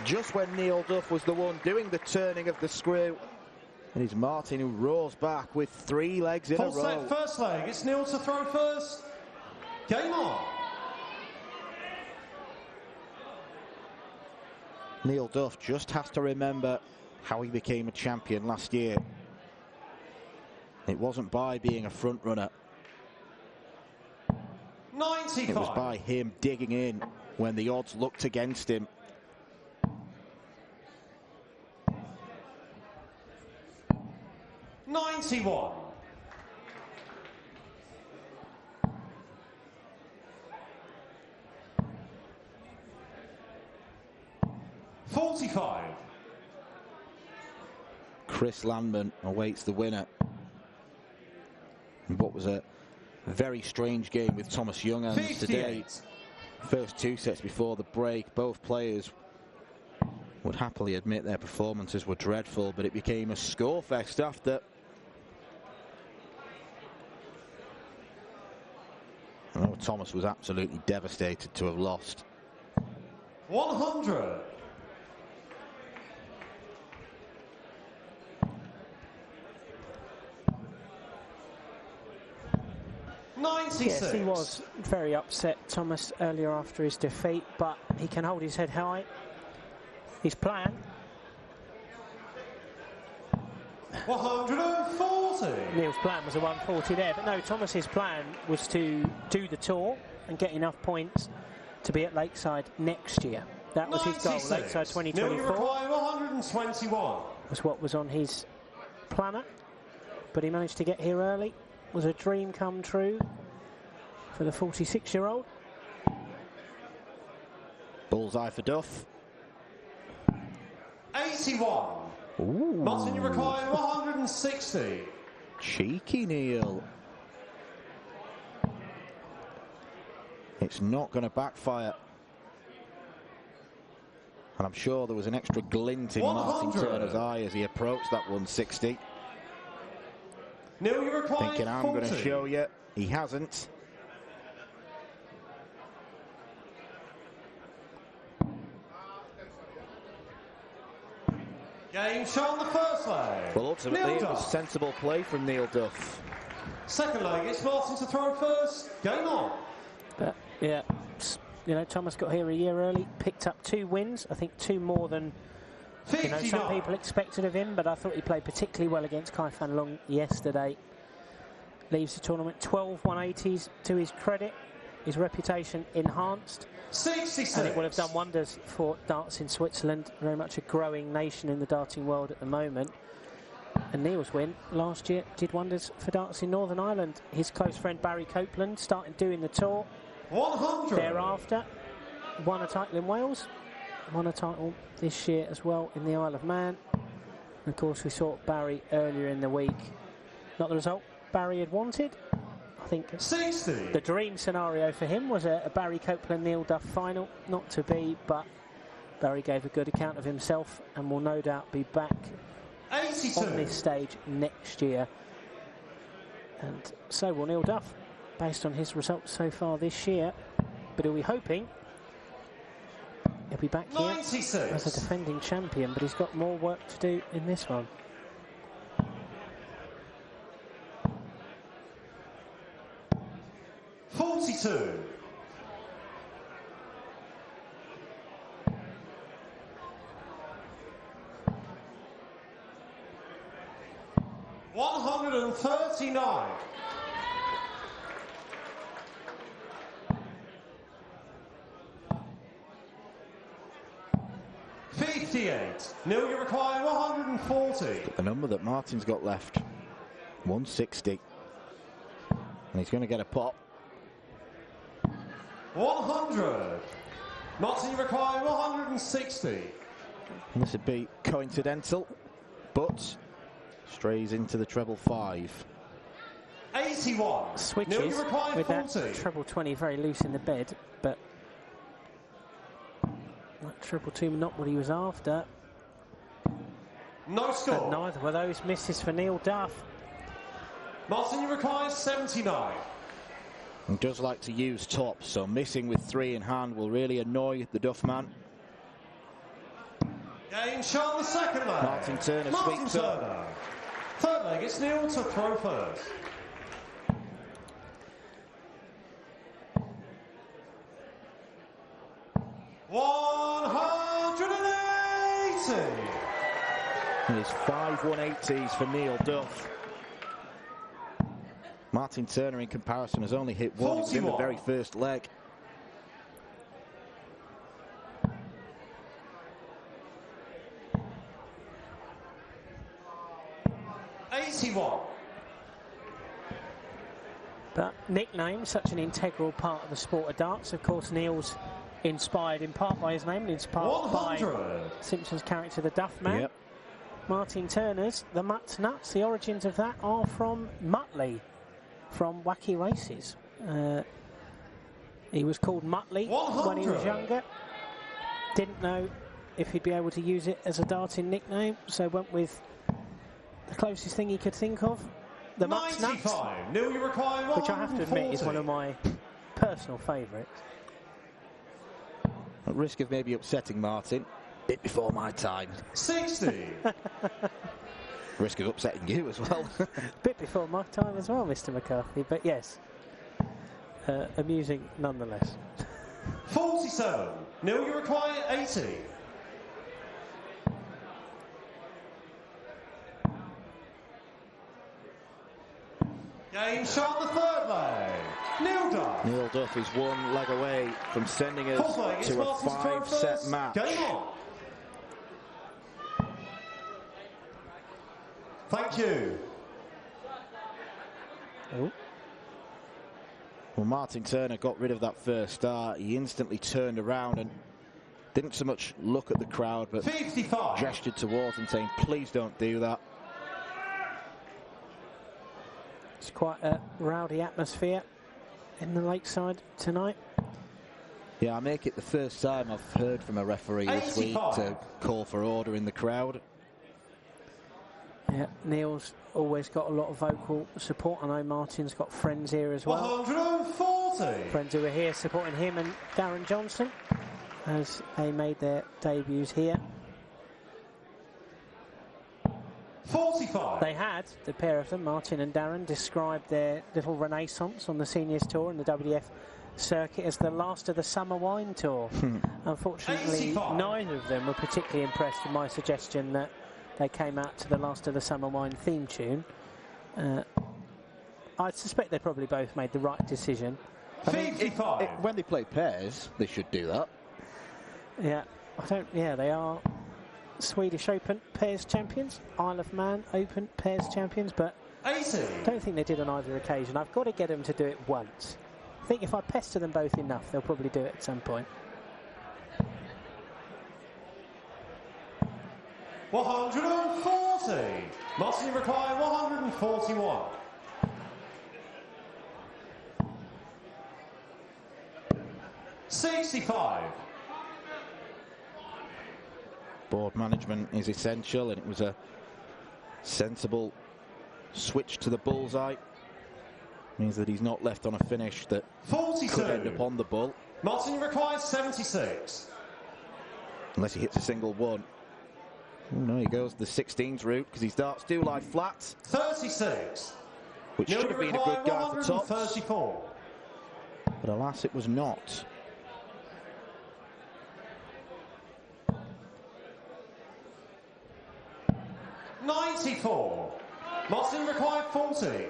Speaker 2: Just when Neil Duff was the one doing the turning of the screw. And it's Martin who roars back with 3 legs in a row.
Speaker 3: Full set first leg. It's Neil to throw first. Game on.
Speaker 2: Neil Duff just has to remember how he became a champion last year. It wasn't by being a front runner.
Speaker 3: 95.
Speaker 2: It was by him digging in when the odds looked against him.
Speaker 3: $91. 45.
Speaker 2: Chris Landman awaits the winner. And what was a very strange game with Thomas Younghans today. First 2 sets before the break, both players would happily admit their performances were dreadful, but it became a score fest after. I know Thomas was absolutely devastated to have lost.
Speaker 3: 100. 96.
Speaker 4: Yes, he was very upset, Thomas, earlier after his defeat, but he can hold his head high. His plan.
Speaker 3: 140.
Speaker 4: Neil's plan was a 140 there, but no, Thomas's plan was to do the tour and get enough points to be at Lakeside next year. That was his goal.
Speaker 3: 96.
Speaker 4: Lakeside 2024
Speaker 3: Neil, you require 121.
Speaker 4: was what was on his planner, but he managed to get here early. It was a dream come true for the 46-year-old.
Speaker 2: Bullseye for Duff.
Speaker 3: 81.
Speaker 2: Ooh.
Speaker 3: Martin, you require 160.
Speaker 2: Cheeky Neil. It's not going to backfire. And I'm sure there was an extra glint in
Speaker 3: 100.
Speaker 2: Martin Turner's eye as he approached that 160.
Speaker 3: Neil, you require
Speaker 2: Thinking, I'm
Speaker 3: 40.
Speaker 2: going to show you. He hasn't.
Speaker 3: Game shown the first leg.
Speaker 2: Well, ultimately,
Speaker 3: Neil
Speaker 2: it was
Speaker 3: Duff.
Speaker 2: sensible play from Neil Duff.
Speaker 3: Second leg, it's Martin to throw first. Game on.
Speaker 4: But yeah, you know, Thomas got here a year early, picked up 2 wins. I think 2 more than some
Speaker 3: 59.
Speaker 4: people expected of him, but I thought he played particularly well against Kai Fan Long yesterday. Leaves the tournament 12 180s to his credit. His reputation enhanced.
Speaker 3: 66.
Speaker 4: And it will have done wonders for darts in Switzerland, very much a growing nation in the darting world at the moment. And Neil's win last year did wonders for darts in Northern Ireland. His close friend Barry Copeland started doing the tour
Speaker 3: 100.
Speaker 4: thereafter. Won a title in Wales, won a title this year as well in the Isle of Man. And of course we saw Barry earlier in the week. Not the result Barry had wanted. I think
Speaker 3: 60.
Speaker 4: the dream scenario for him was a Barry Copeland-Neil Duff final, not to be, but Barry gave a good account of himself and will no doubt be back
Speaker 3: 82.
Speaker 4: on this stage next year. And so will Neil Duff, based on his results so far this year. But are we hoping he'll be back here
Speaker 3: 96.
Speaker 4: as a defending champion, but he's got more work to do in this one.
Speaker 3: $42. $139. $58. Neil, you require 140.
Speaker 2: The number that Martin's got left, 160. And he's going to get a pop.
Speaker 3: 100. Martin, you require 160.
Speaker 2: And this would be coincidental, but strays into the treble 5.
Speaker 3: 81.
Speaker 4: Switches
Speaker 3: Neil, you require
Speaker 4: with
Speaker 3: 40.
Speaker 4: that treble 20 very loose in the bed, but that treble 2 not what he was after.
Speaker 3: No
Speaker 4: But
Speaker 3: score.
Speaker 4: neither were those misses for Neil Duff.
Speaker 3: Martin, you require 79.
Speaker 2: And does like to use tops, so missing with 3 in hand will really annoy the Duff man.
Speaker 3: Game shot the second leg.
Speaker 2: Martin Turner
Speaker 3: Martin
Speaker 2: sweeps
Speaker 3: Turner.
Speaker 2: up.
Speaker 3: Third leg, it's Neil to throw first.
Speaker 2: It is 5 180s for Neil Duff. Martin Turner, in comparison, has only hit one in the very first leg.
Speaker 4: But nickname, such an integral part of the sport of darts. Of course, Neil's inspired in part by his name, inspired by Simpson's character, the Duff Man.
Speaker 2: Yep.
Speaker 4: Martin Turner's The Mutt's Nuts. The origins of that are from Muttley, from Wacky Races. He was called Muttley when he was younger. Didn't know if he'd be able to use it as a darting nickname, so went with the closest thing he could think of, The Mutt's Nuts, which I have to admit is one of my personal favourites.
Speaker 2: At risk of maybe upsetting Martin, bit before my time.
Speaker 3: 60.
Speaker 2: Risk of upsetting you as well.
Speaker 4: Bit before my time as well, Mr. McCarthy, but yes, amusing nonetheless.
Speaker 3: 47. Neil, you require 80. Game shot the third leg. Neil Duff.
Speaker 2: Neil Duff is one leg away from sending us to a 5-set match.
Speaker 3: Game on. Thank you.
Speaker 4: Oh.
Speaker 2: Well, Martin Turner got rid of that first start. He instantly turned around and didn't so much look at the crowd, but
Speaker 3: 55.
Speaker 2: gestured towards them, saying, please don't do that.
Speaker 4: It's quite a rowdy atmosphere in the Lakeside tonight.
Speaker 2: Yeah, I make it the first time I've heard from a referee this week to call for order in the crowd.
Speaker 4: Yeah, Neil's always got a lot of vocal support. I know Martin's got friends here as well.
Speaker 3: 140.
Speaker 4: Friends who are here supporting him and Darren Johnson as they made their debuts here.
Speaker 3: 45.
Speaker 4: They had, the pair of them, Martin and Darren, described their little renaissance on the Seniors Tour and the WDF circuit as the last of the Summer Wine Tour. Unfortunately,
Speaker 3: 85.
Speaker 4: neither of them were particularly impressed with my suggestion that they came out to the Last of the Summer Wine theme tune. I suspect they probably both made the right decision.
Speaker 3: 55.
Speaker 2: When they play pairs, they should do that.
Speaker 4: Yeah, they are Swedish Open pairs champions, Isle of Man Open pairs champions, but
Speaker 3: 80.
Speaker 4: I don't think they did on either occasion. I've got to get them to do it once. I think if I pester them both enough, they'll probably do it at some point.
Speaker 3: 140. Martin, you require 141. $65.
Speaker 2: Board management is essential, and it was a sensible switch to the bullseye. Means that he's not left on a finish that
Speaker 3: 42.
Speaker 2: could end up on the bull.
Speaker 3: Martin, you require 76.
Speaker 2: Unless he hits a single one. Oh, no, he goes the 16s route because his darts do lie flat.
Speaker 3: 36.
Speaker 2: Which should have been a good guy for tops.
Speaker 3: 34.
Speaker 2: But alas, it was not.
Speaker 3: $94. Martin required 40.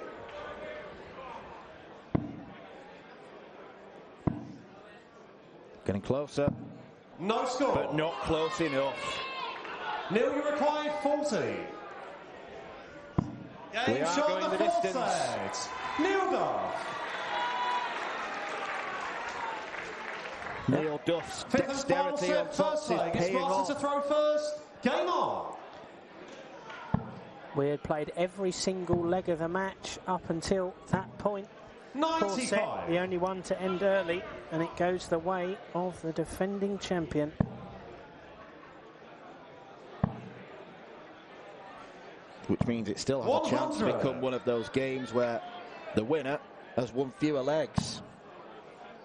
Speaker 2: Getting closer.
Speaker 3: No score.
Speaker 2: But not close enough.
Speaker 3: Neil, you required 40.
Speaker 2: We
Speaker 3: Game
Speaker 2: are
Speaker 3: shot
Speaker 2: going
Speaker 3: the
Speaker 2: the
Speaker 3: fourth
Speaker 2: distance.
Speaker 3: set. Neil Duff.
Speaker 2: Neil Duff's
Speaker 3: Fifth and final
Speaker 2: dexterity on
Speaker 3: set,
Speaker 2: tops
Speaker 3: first
Speaker 2: is
Speaker 3: leg. It's
Speaker 2: paying
Speaker 3: Martin to
Speaker 2: off.
Speaker 3: throw first. Game on.
Speaker 4: We had played every single leg of the match up until that point. Fourth set,
Speaker 3: 95.
Speaker 4: the only one to end early, and it goes the way of the defending champion.
Speaker 2: Which means it still has a chance to
Speaker 3: 100.
Speaker 2: become one of those games where the winner has won fewer legs.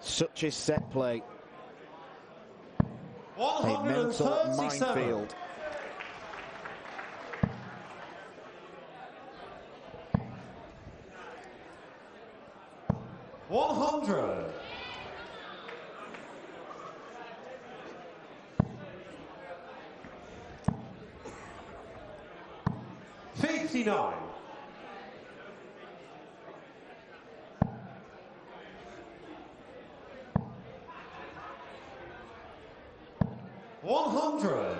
Speaker 2: Such is set play. A mental
Speaker 3: 137.
Speaker 2: minefield.
Speaker 3: $100. $59. $100.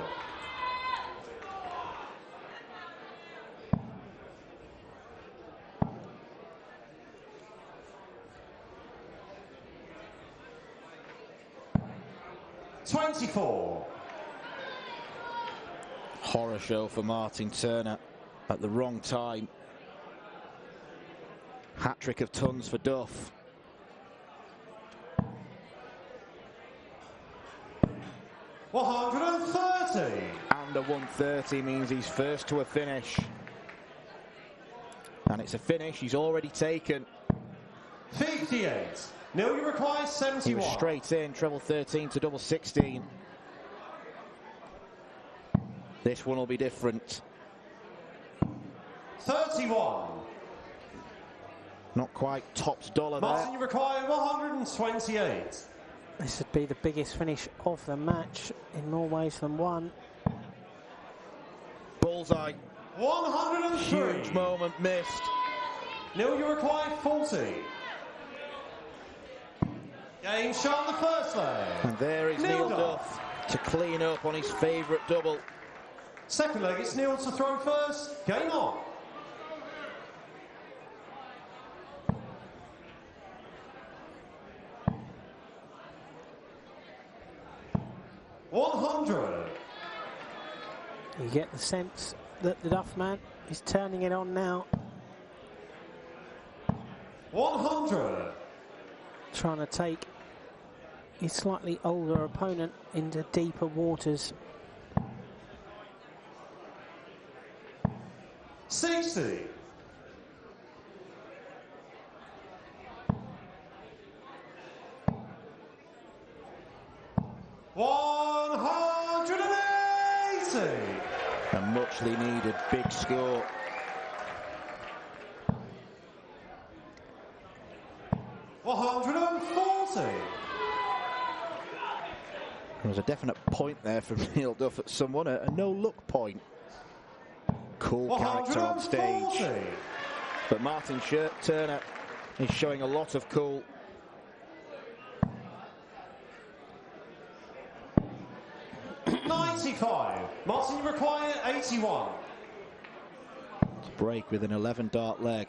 Speaker 3: $24.
Speaker 2: Horror show for Martin Turner at the wrong time. Hat-trick of tons for Duff.
Speaker 3: $130.
Speaker 2: And a 130 means he's first to a finish. And it's a finish he's already taken.
Speaker 3: 58. Neil, you require
Speaker 2: He
Speaker 3: 71.
Speaker 2: was straight in, treble 13 to double 16. This one will be different.
Speaker 3: 31.
Speaker 2: Not quite tops dollar
Speaker 3: Martin,
Speaker 2: there.
Speaker 3: you require 128.
Speaker 4: This would be the biggest finish of the match in more ways than one.
Speaker 2: Bullseye.
Speaker 3: 103.
Speaker 2: Huge moment missed.
Speaker 3: Neil, you require 40. Game shot the first leg.
Speaker 2: And there is Neil Duff to clean up on his favourite double.
Speaker 3: Second leg, it's Neil to throw first. Game on. $100.
Speaker 4: You get the sense that the Duff man is turning it on now.
Speaker 3: 100.
Speaker 4: Trying to take his slightly older opponent into deeper waters.
Speaker 3: 60. $180.
Speaker 2: A muchly needed big score.
Speaker 3: $140.
Speaker 2: There was a definite point there from Neil Duff at someone, a no-look point. Cool character on stage.
Speaker 3: 140.
Speaker 2: But Martin Turner is showing a lot of cool.
Speaker 3: $95. Martin, you require 81.
Speaker 2: To break with an 11 dart leg.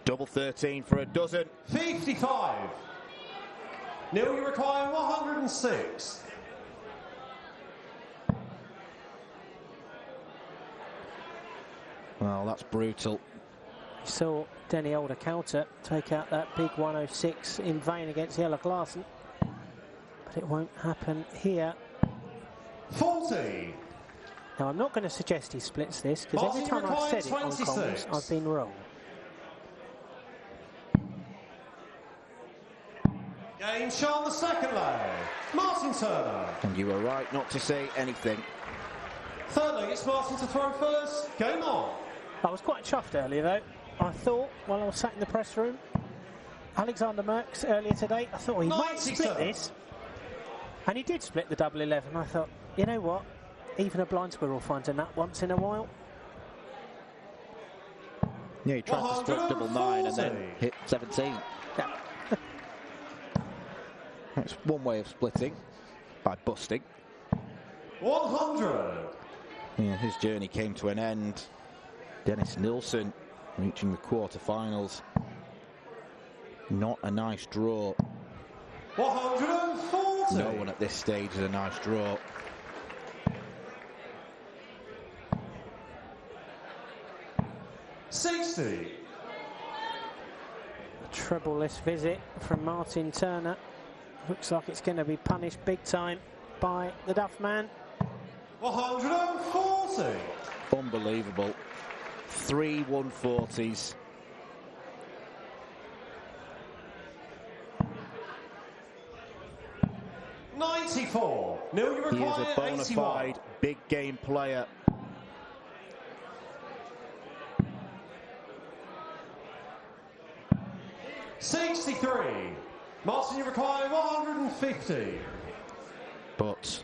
Speaker 2: Double 13 for a dozen.
Speaker 3: 55. Neil, you require 106.
Speaker 2: Well, that's brutal.
Speaker 4: You saw Denny Alder-Coulter take out that big 106 in vain against Jelle Glarsen. But it won't happen here.
Speaker 3: 40.
Speaker 4: Now, I'm not going to suggest he splits this, because every
Speaker 3: Martin,
Speaker 4: time I've said it on
Speaker 3: 26.
Speaker 4: comms, I've been wrong.
Speaker 3: Game shot on the second leg. Martin Turner.
Speaker 2: And you were right not to say anything.
Speaker 3: Third leg, it's Martin to throw first. Game on.
Speaker 4: I was quite chuffed earlier, though. I thought, while I was sat in the press room, Alexander Merckx earlier today, I thought he might split this. And he did split the double 11. I thought, you know what? Even a blind squirrel finds a nut once in a while.
Speaker 2: Yeah, he tried to split double 9 and then hit 17.
Speaker 4: Yeah.
Speaker 2: That's one way of splitting, by busting.
Speaker 3: 100.
Speaker 2: Yeah, his journey came to an end. Dennis Nilsson reaching the quarterfinals. Not a nice draw.
Speaker 3: 140.
Speaker 2: No one at this stage is a nice draw.
Speaker 3: $60.
Speaker 4: A treble-less visit from Martin Turner. Looks like it's going to be punished big time by the Duff man.
Speaker 3: 140.
Speaker 2: Unbelievable. 3 140s.
Speaker 3: $94. Neil, you
Speaker 2: He is
Speaker 3: require
Speaker 2: a bona
Speaker 3: 81.
Speaker 2: fide big game player.
Speaker 3: $63. Martin, you require 150.
Speaker 2: But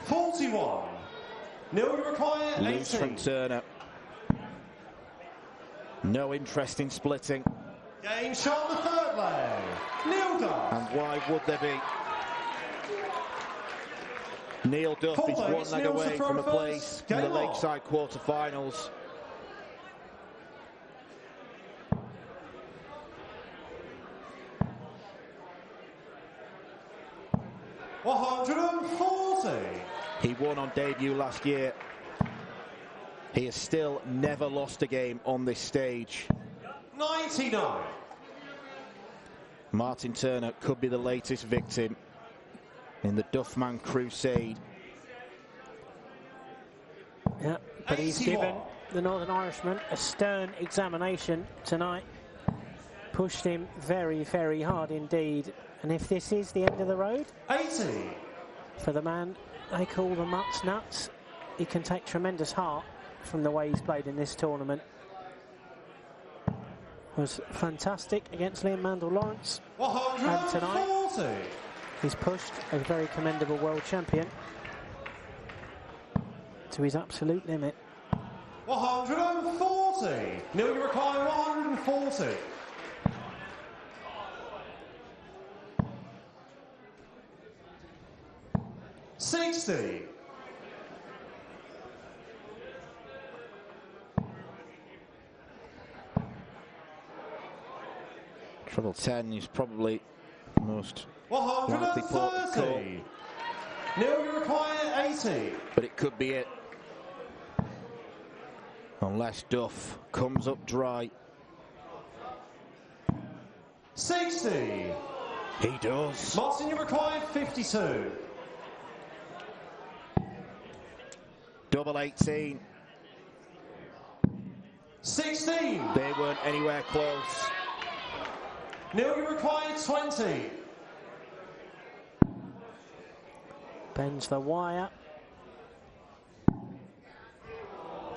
Speaker 3: $41. Neil, you require
Speaker 2: loose
Speaker 3: 80.
Speaker 2: from Turner. No interest in splitting.
Speaker 3: Game shot on the third leg. Neil Duff.
Speaker 2: And why would there be? Neil Duff is
Speaker 3: Full
Speaker 2: one
Speaker 3: legs,
Speaker 2: leg
Speaker 3: Neil's
Speaker 2: away
Speaker 3: the throw
Speaker 2: from a
Speaker 3: first.
Speaker 2: place in the
Speaker 3: Game on.
Speaker 2: Lakeside quarterfinals.
Speaker 3: $140.
Speaker 2: He won on debut last year. He has still never lost a game on this stage.
Speaker 3: $99.
Speaker 2: Martin Turner could be the latest victim in the Duffman crusade.
Speaker 4: Yeah, but he's
Speaker 3: 81.
Speaker 4: given the Northern Irishman a stern examination tonight. Pushed him very, very hard indeed. And if this is the end of the road
Speaker 3: 80.
Speaker 4: for the man they call the Mutts Nuts, he can take tremendous heart from the way he's played in this tournament. Was fantastic against Liam Mandel Lawrence. And tonight
Speaker 3: 140.
Speaker 4: he's pushed a very commendable world champion to his absolute limit.
Speaker 3: 140. Neil, you require 140. $60.
Speaker 2: Treble 10 is probably the most likely port to call,
Speaker 3: 130. Neil, you require 80.
Speaker 2: but it could be it. Unless Duff comes up dry.
Speaker 3: 60.
Speaker 2: He does.
Speaker 3: Martin, you require 52.
Speaker 2: Double 18.
Speaker 3: 16.
Speaker 2: They weren't anywhere close.
Speaker 3: Neil, you require 20.
Speaker 4: Bends the wire.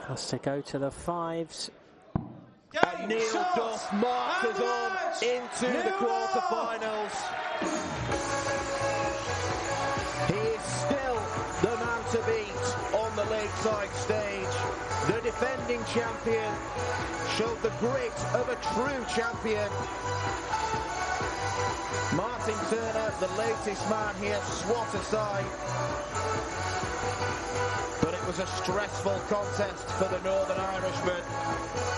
Speaker 4: Has to go to the fives.
Speaker 3: Game
Speaker 2: Neil
Speaker 3: shot.
Speaker 2: Duff marches
Speaker 3: And
Speaker 2: on
Speaker 3: match.
Speaker 2: into the
Speaker 3: Neil
Speaker 2: quarterfinals. He is still the man to beat on the Lakeside stage. The defending champion showed the grit of a true champion. Martin Turner, the latest man here, swat aside. But it was a stressful contest for the Northern Irishman.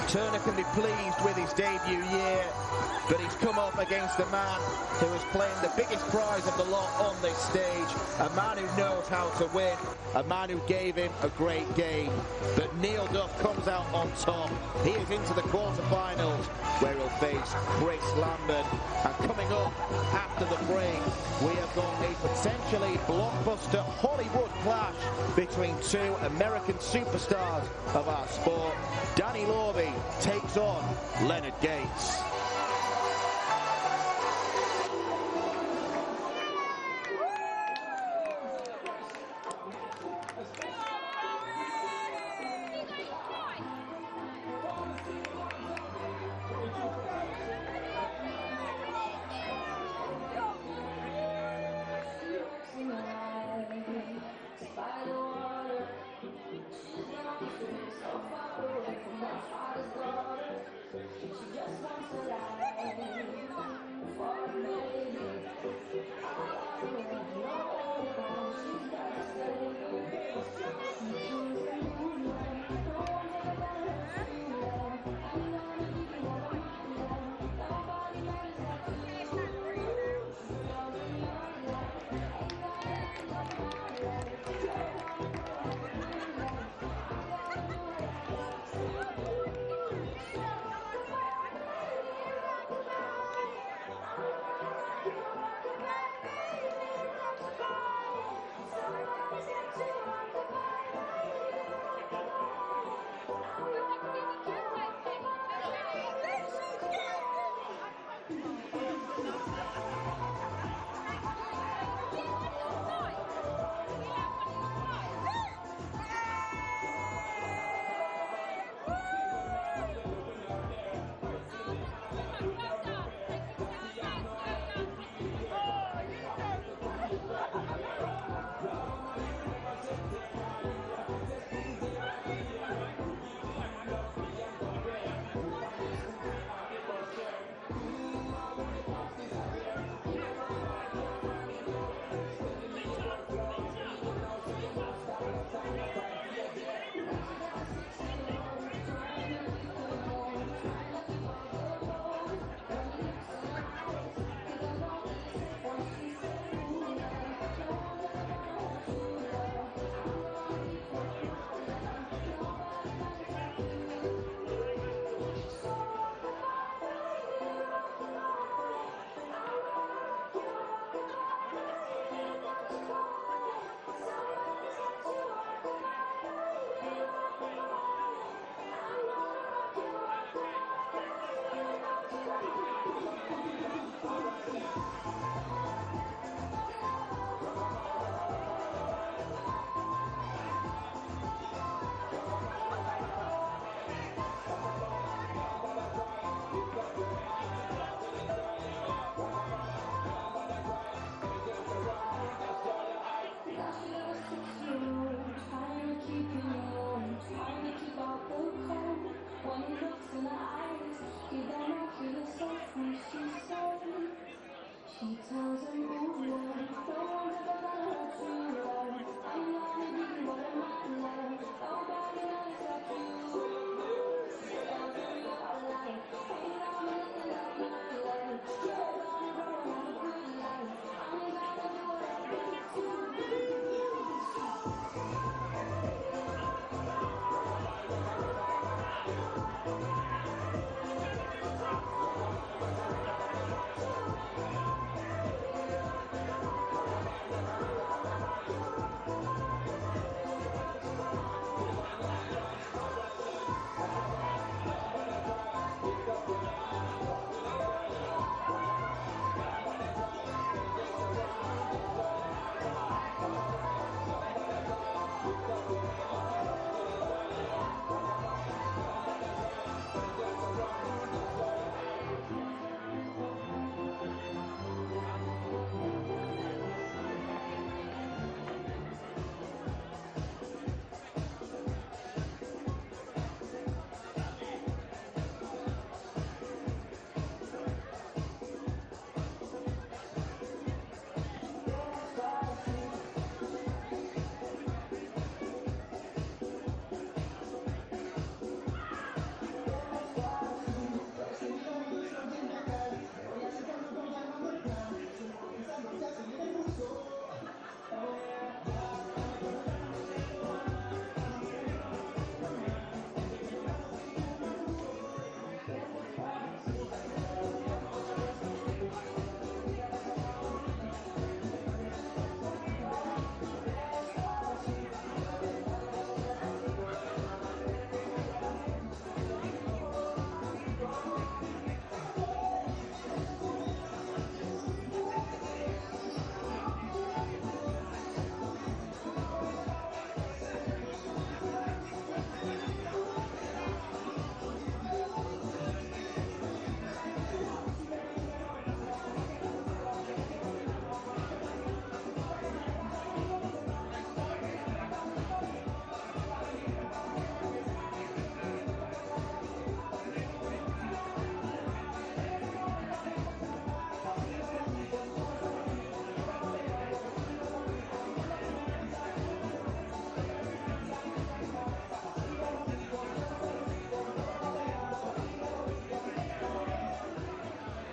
Speaker 2: Turner can be pleased with his debut year, but he's come up against a man who is playing the biggest prize of the lot on this stage, a man who knows how to win, a man who gave him a great game. But Neil Duff comes out on top. He is into the quarterfinals, where he'll face Chris Lambert. And coming up after the break, we have got a potentially blockbuster Hollywood clash between two American superstars of our sport. Danny Lorby takes on Leonard Gates.
Speaker 5: She just wants to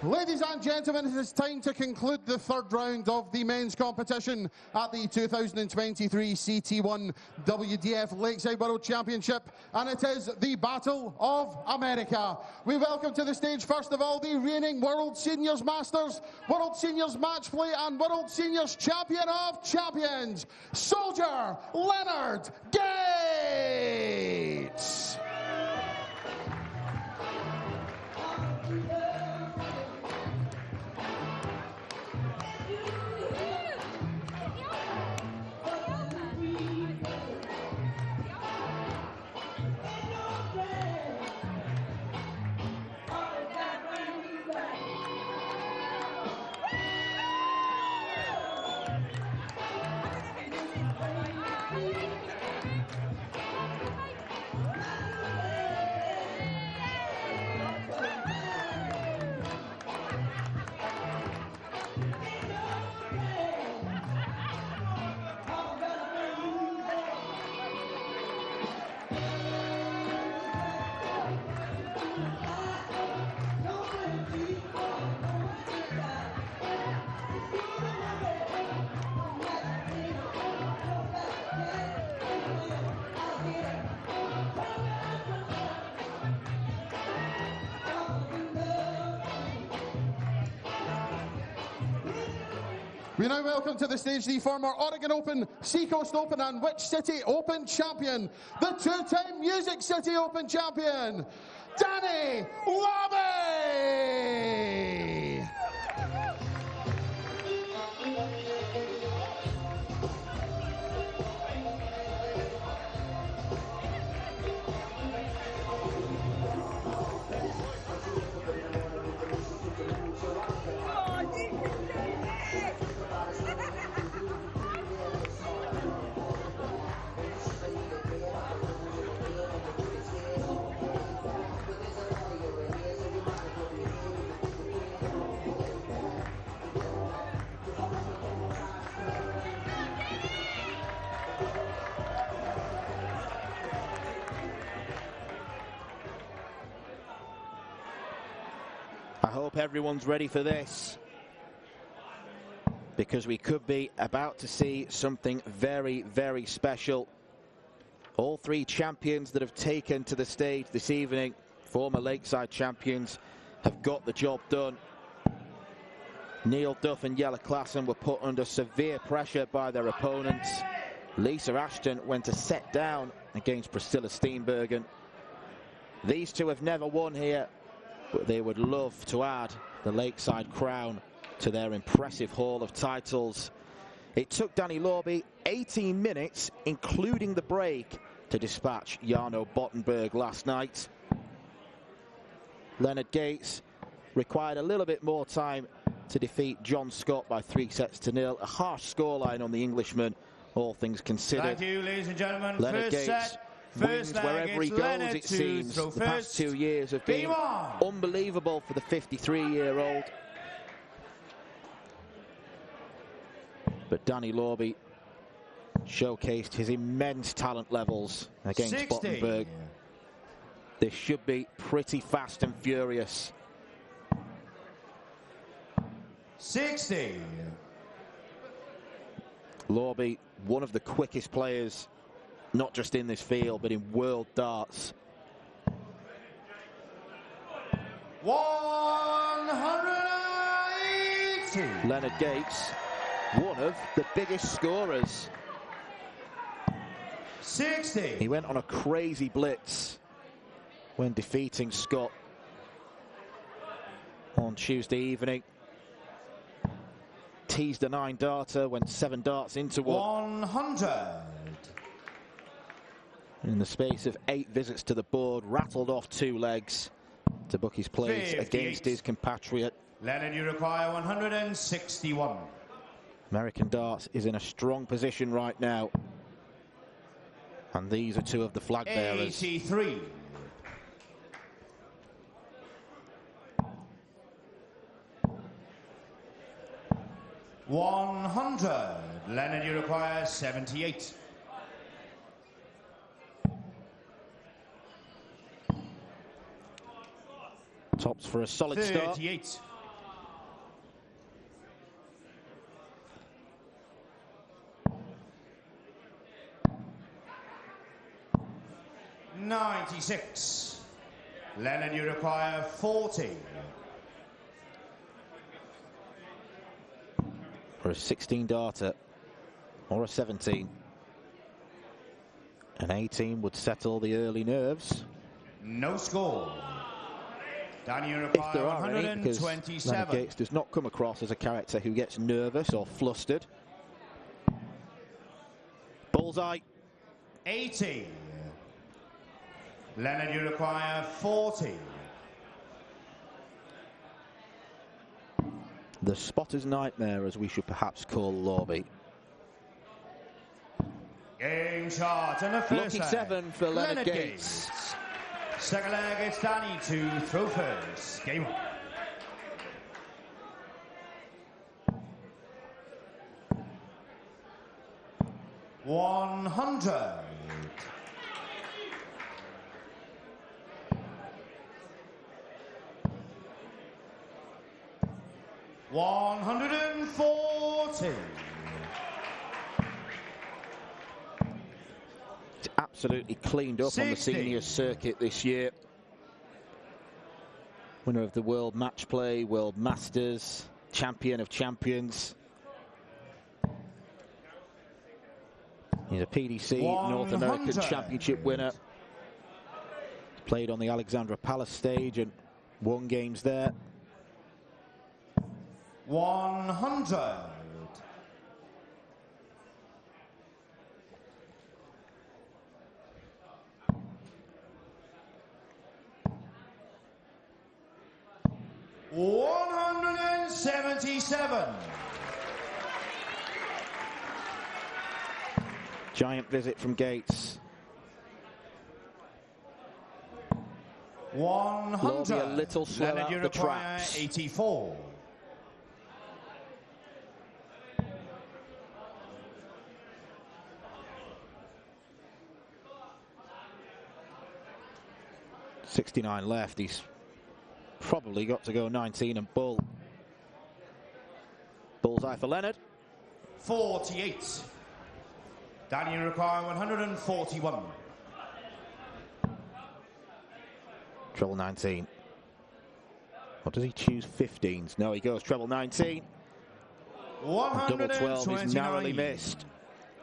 Speaker 1: Ladies and gentlemen, it is time to conclude the third round of the men's competition at the 2023 CT1 WDF Lakeside World Championship, and it is the Battle of America. We welcome to the stage, first of all, the reigning World Seniors Masters, World Seniors Match Play, and World Seniors Champion of Champions, Soldier Leonard Gates. We now welcome to the stage the former Oregon Open, Seacoast Open and Which City Open champion, the two-time Music City Open champion, Danny Lobby!
Speaker 2: I hope everyone's ready for this, because we could be about to see something very, very special. All three champions that have taken to the stage this evening, former Lakeside champions, have got the job done. Neil Duff and Jelle Klassen were put under severe pressure by their opponents. Lisa Ashton went a set down against Priscilla Steenbergen. These two have never won here, but they would love to add the Lakeside crown to their impressive haul of titles. It took Danny Lorby 18 minutes, including the break, to dispatch Jarno Bottenberg last night. Leonard Gates required a little bit more time to defeat John Scott by 3-0. A harsh scoreline on the Englishman, all things considered.
Speaker 3: Thank you, ladies and gentlemen.
Speaker 2: Leonard
Speaker 3: First
Speaker 2: Gates
Speaker 3: set.
Speaker 2: wins wherever he goes, it seems. The past 2 years have been unbelievable for the 53-year-old. But Danny Lorby showcased his immense talent levels against
Speaker 3: 60.
Speaker 2: Bottenberg. This should be pretty fast and furious.
Speaker 3: 60.
Speaker 2: Lorby, one of the quickest players, not just in this field, but in world darts.
Speaker 3: 180.
Speaker 2: Leonard Gates, one of the biggest scorers.
Speaker 3: 60.
Speaker 2: He went on a crazy blitz when defeating Scott on Tuesday evening. Teased a 9-darter, went 7 darts into one.
Speaker 3: 100.
Speaker 2: In the space of 8 visits to the board, rattled off 2 legs to book his place
Speaker 3: 58.
Speaker 2: against his compatriot.
Speaker 3: Leonard, you require 161.
Speaker 2: American darts is in a strong position right now. And these are 2 of the flag bearers.
Speaker 3: 83. $100. Leonard, you require 78.
Speaker 2: Tops for a solid
Speaker 3: 38.
Speaker 2: start.
Speaker 3: 96. Leonard, you require 40.
Speaker 2: For a 16 darter or a 17. An 18 would settle the early nerves.
Speaker 3: No score. Danny, you
Speaker 2: If
Speaker 3: require
Speaker 2: there are any, because
Speaker 3: 127.
Speaker 2: Leonard Gates does not come across as a character who gets nervous or flustered. Bullseye.
Speaker 3: 80. Leonard, you require 40.
Speaker 2: The spotter's nightmare, as we should perhaps call Lorby.
Speaker 3: Game shot and the first
Speaker 2: Lucky
Speaker 3: leg.
Speaker 2: 7 for Leonard Gates.
Speaker 3: Second leg, it's Danny to throw first. Game on. $100. $140.
Speaker 2: It's absolutely cleaned up
Speaker 3: 60.
Speaker 2: on the senior circuit this year. Winner of the World Match Play, World Masters, Champion of Champions. He's a PDC
Speaker 3: 100.
Speaker 2: North American Championship winner. Played on the Alexandra Palace stage and won games there.
Speaker 3: 100. $177.
Speaker 2: Giant visit from Gates.
Speaker 3: 100.
Speaker 2: Lorby a little slow
Speaker 3: Leonard,
Speaker 2: out
Speaker 3: you
Speaker 2: the
Speaker 3: require
Speaker 2: traps.
Speaker 3: 84.
Speaker 2: .69 left. He's probably got to go 19 and bull. Bullseye for Leonard.
Speaker 3: 48. Danny, you require 141.
Speaker 2: Treble 19. Or does he choose 15s? No, he goes treble 19. Double 12 is narrowly
Speaker 3: 129.
Speaker 2: missed.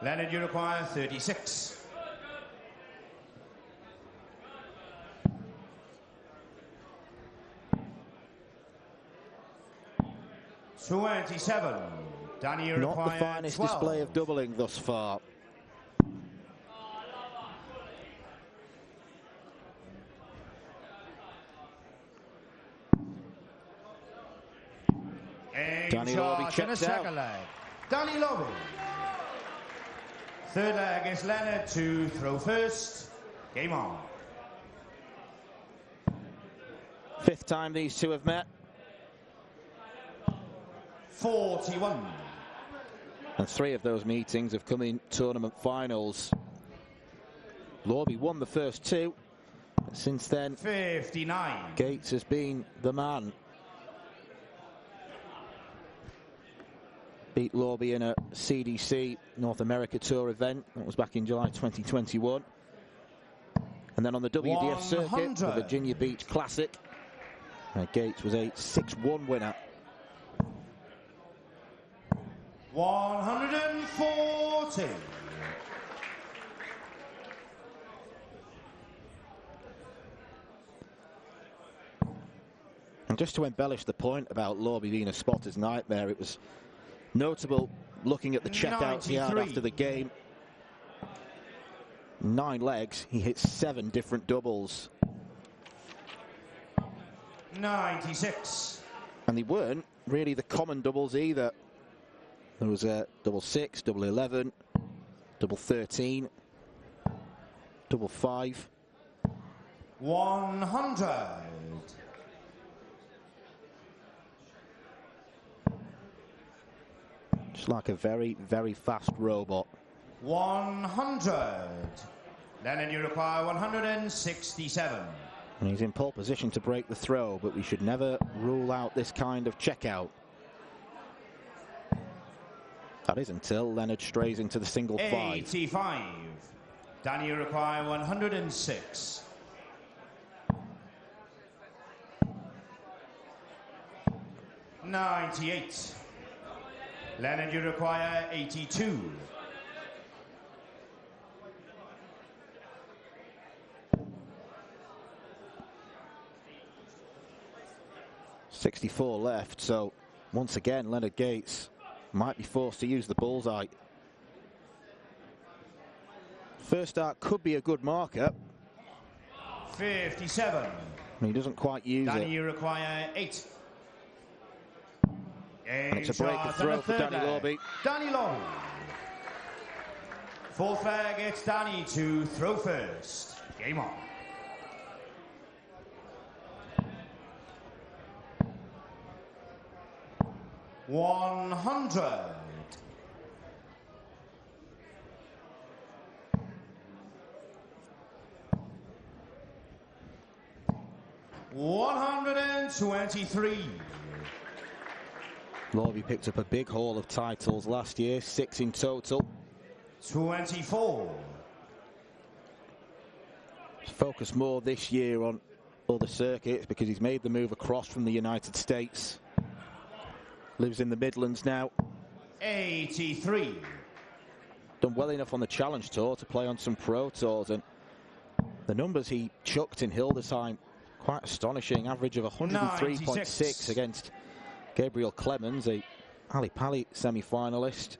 Speaker 3: Leonard, you require 36. $27. Danny, you
Speaker 2: Not the
Speaker 3: require
Speaker 2: finest
Speaker 3: 12.
Speaker 2: display of doubling thus far. Danny Lorby checks out.
Speaker 3: Second leg. Danny Lorby. Third leg is Leonard to throw first. Game on.
Speaker 2: Fifth time these two have met.
Speaker 3: 41.
Speaker 2: And 3 of those meetings have come in tournament finals. Lorby won the first 2. Since then,
Speaker 3: 59.
Speaker 2: Gates has been the man. Beat Lorby in a CDC North America Tour event. That was back in July 2021. And then on the WDF circuit,
Speaker 3: 100.
Speaker 2: the Virginia Beach Classic, Gates was a 6-1 winner.
Speaker 3: 140.
Speaker 2: And just to embellish the point about Lorby being a spotter's nightmare, it was notable looking at the checkouts he had
Speaker 3: 93.
Speaker 2: after the game. 9 legs, he hit 7 different doubles.
Speaker 3: 96.
Speaker 2: And they weren't really the common doubles either. There was a double 6, double 11, double 13, double 5.
Speaker 3: 100.
Speaker 2: Just like a very, very fast robot.
Speaker 3: 100. Leonard, you require 167.
Speaker 2: And he's in pole position to break the throw, but we should never rule out this kind of checkout. That is until Leonard strays into the single 5.
Speaker 3: 85. Danny, you require 106. $98. Leonard, you require 82.
Speaker 2: $64 left, so once again Leonard Gates might be forced to use the bullseye. First start could be a good marker.
Speaker 3: 57.
Speaker 2: And he doesn't quite use
Speaker 3: Danny,
Speaker 2: it.
Speaker 3: you require 8.
Speaker 2: And it's a break of throw for Danny Lorby.
Speaker 3: Danny Lorby. Fourth leg, it's Danny to throw first. Game on. $100. $123.
Speaker 2: Lorby picked up a big haul of titles last year, 6 in total.
Speaker 3: 24.
Speaker 2: Focus more this year on other circuits because he's made the move across from the United States. Lives in the Midlands now.
Speaker 3: 83.
Speaker 2: Done well enough on the Challenge Tour to play on some Pro Tours, and the numbers he chucked in Hildesheim, quite astonishing. Average of 103.6 against Gabriel Clemens, a Ali Pali semi-finalist.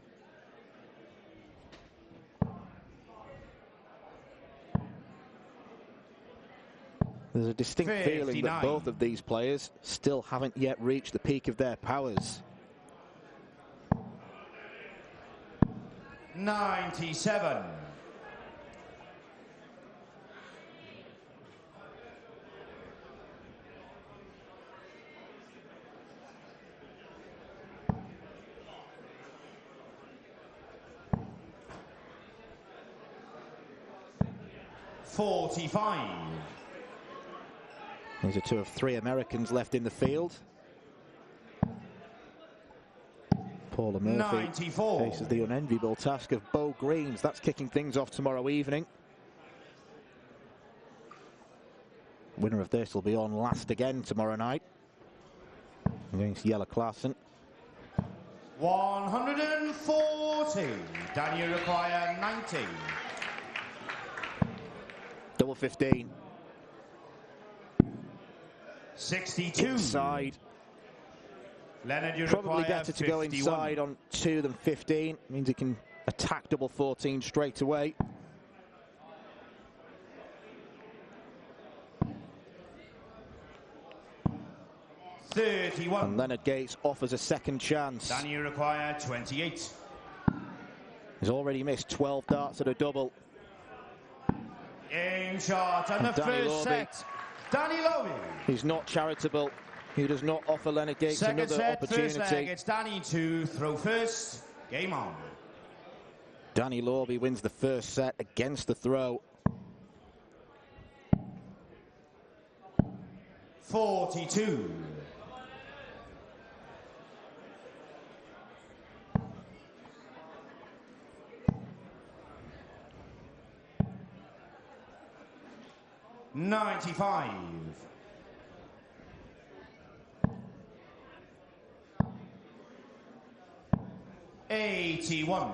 Speaker 2: There's a distinct
Speaker 3: 59.
Speaker 2: feeling that both of these players still haven't yet reached the peak of their powers.
Speaker 3: 97. $45.
Speaker 2: These are two of 3 Americans left in the field. Paula Murphy
Speaker 3: 94.
Speaker 2: faces the unenviable task of Bo Greens. That's kicking things off tomorrow evening. Winner of this will be on last again tomorrow night against Jelle Klaassen.
Speaker 3: 140. Danny, you require 90.
Speaker 2: Double 15.
Speaker 3: 62.
Speaker 2: Inside.
Speaker 3: Leonard, you
Speaker 2: Probably
Speaker 3: require
Speaker 2: better to go
Speaker 3: 51.
Speaker 2: inside on 2 than 15. Means he can attack double 14 straight away.
Speaker 3: $31.
Speaker 2: And Leonard Gates offers a second chance.
Speaker 3: Danny, you require 28.
Speaker 2: He's already missed 12 darts at a double.
Speaker 3: Game shot and the
Speaker 2: Danny
Speaker 3: first
Speaker 2: Lorby.
Speaker 3: set. Danny Lorby.
Speaker 2: He's not charitable. He does not offer Leonard Gates
Speaker 3: Second
Speaker 2: another
Speaker 3: set, first leg.
Speaker 2: opportunity.
Speaker 3: It's Danny to throw first. Game on.
Speaker 2: Danny Lorby wins the first set against the throw.
Speaker 3: 42. $95. 81.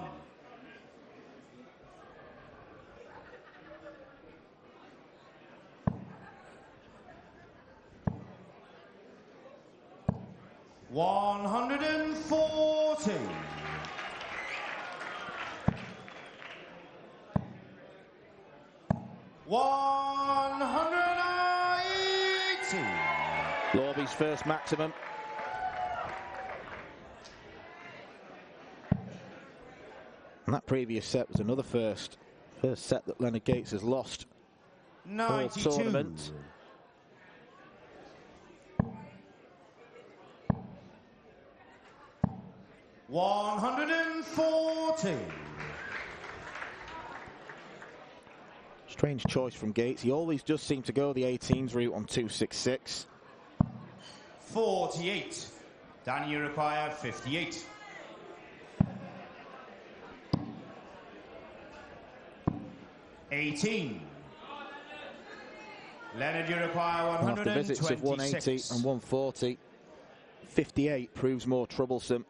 Speaker 3: $140. $180.
Speaker 2: Lorby's first maximum. And that previous set was another first. First set that Leonard Gates has lost all
Speaker 3: 92.
Speaker 2: tournament.
Speaker 3: $140.
Speaker 2: Strange choice from Gates. He always just seemed to go the 18s route on 266.
Speaker 3: 48. Danny, you require 58. 18. Leonard, you require
Speaker 2: After visits of 180 and 140, 58 proves more troublesome.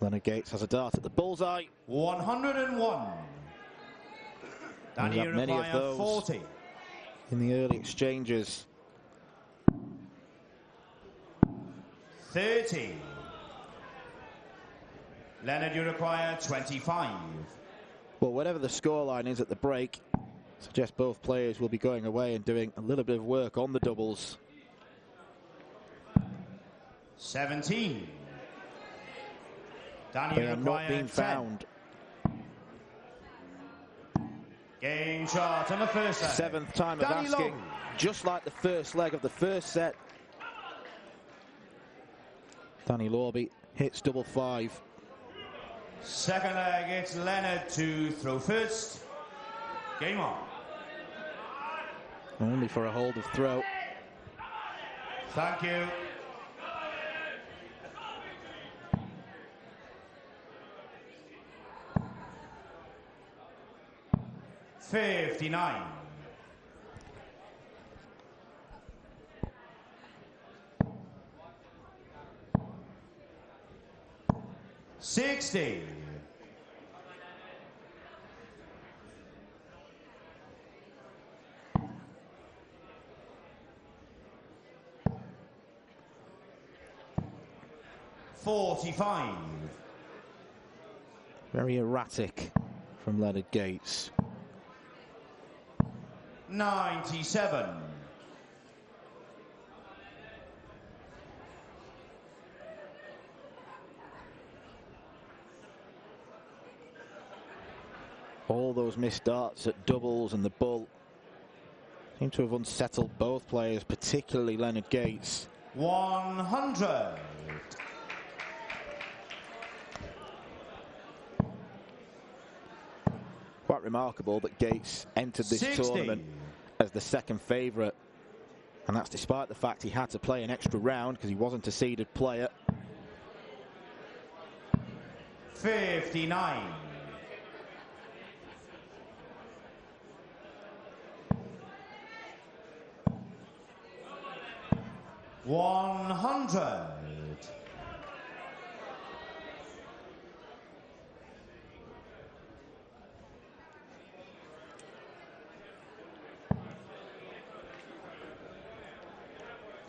Speaker 2: Leonard Gates has a dart at the bullseye.
Speaker 3: 101. Danny, you
Speaker 2: many of
Speaker 3: require
Speaker 2: those
Speaker 3: 40.
Speaker 2: in the early exchanges.
Speaker 3: 30. Leonard, you require 25.
Speaker 2: Well, whatever the scoreline is at the break, suggests both players will be going away and doing a little bit of work on the doubles.
Speaker 3: 17. Danny,
Speaker 2: They
Speaker 3: you
Speaker 2: are
Speaker 3: require
Speaker 2: not being
Speaker 3: 10.
Speaker 2: found.
Speaker 3: Game shot on the first leg.
Speaker 2: Seventh time of
Speaker 3: Danny
Speaker 2: asking,
Speaker 3: Lowe.
Speaker 2: just like the first leg of the first set. Danny Lorby hits double 5.
Speaker 3: Second leg, it's Leonard to throw first. Game on.
Speaker 2: Only for a hold of throw.
Speaker 3: Thank you. $59. 60. $45.
Speaker 2: Very erratic from Leonard Gates.
Speaker 3: 97.
Speaker 2: All those missed darts at doubles and the bull seem to have unsettled both players, particularly Leonard Gates.
Speaker 3: 100.
Speaker 2: Quite remarkable that Gates entered this
Speaker 3: 60.
Speaker 2: tournament as the second favourite, and that's despite the fact he had to play an extra round because he wasn't a seeded player.
Speaker 3: 59. $100.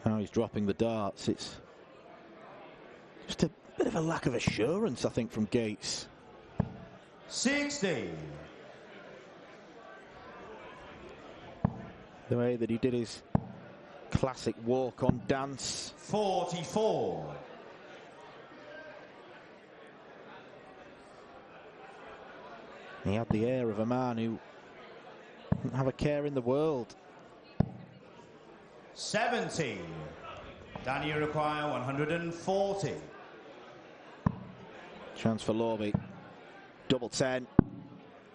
Speaker 2: Now he's dropping the darts. It's just a bit of a lack of assurance, I think, from Gates.
Speaker 3: 60.
Speaker 2: The way that he did his classic walk-on dance.
Speaker 3: 44.
Speaker 2: He had the air of a man who didn't have a care in the world.
Speaker 3: 70. Danny, you require 140.
Speaker 2: Chance for Lorby. Double 10.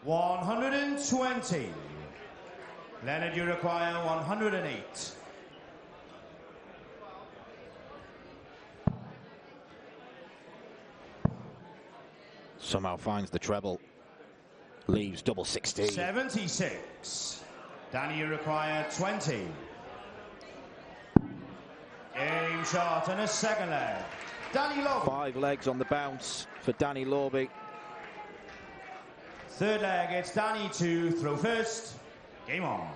Speaker 3: 120. Leonard, you require 108.
Speaker 2: Somehow finds the treble. Leaves double 16.
Speaker 3: 76. Danny, you require 20. Game shot and a second leg. Danny Lowe.
Speaker 2: 5 legs on the bounce for Danny Lorby.
Speaker 3: Third leg, it's Danny to throw first. Game on.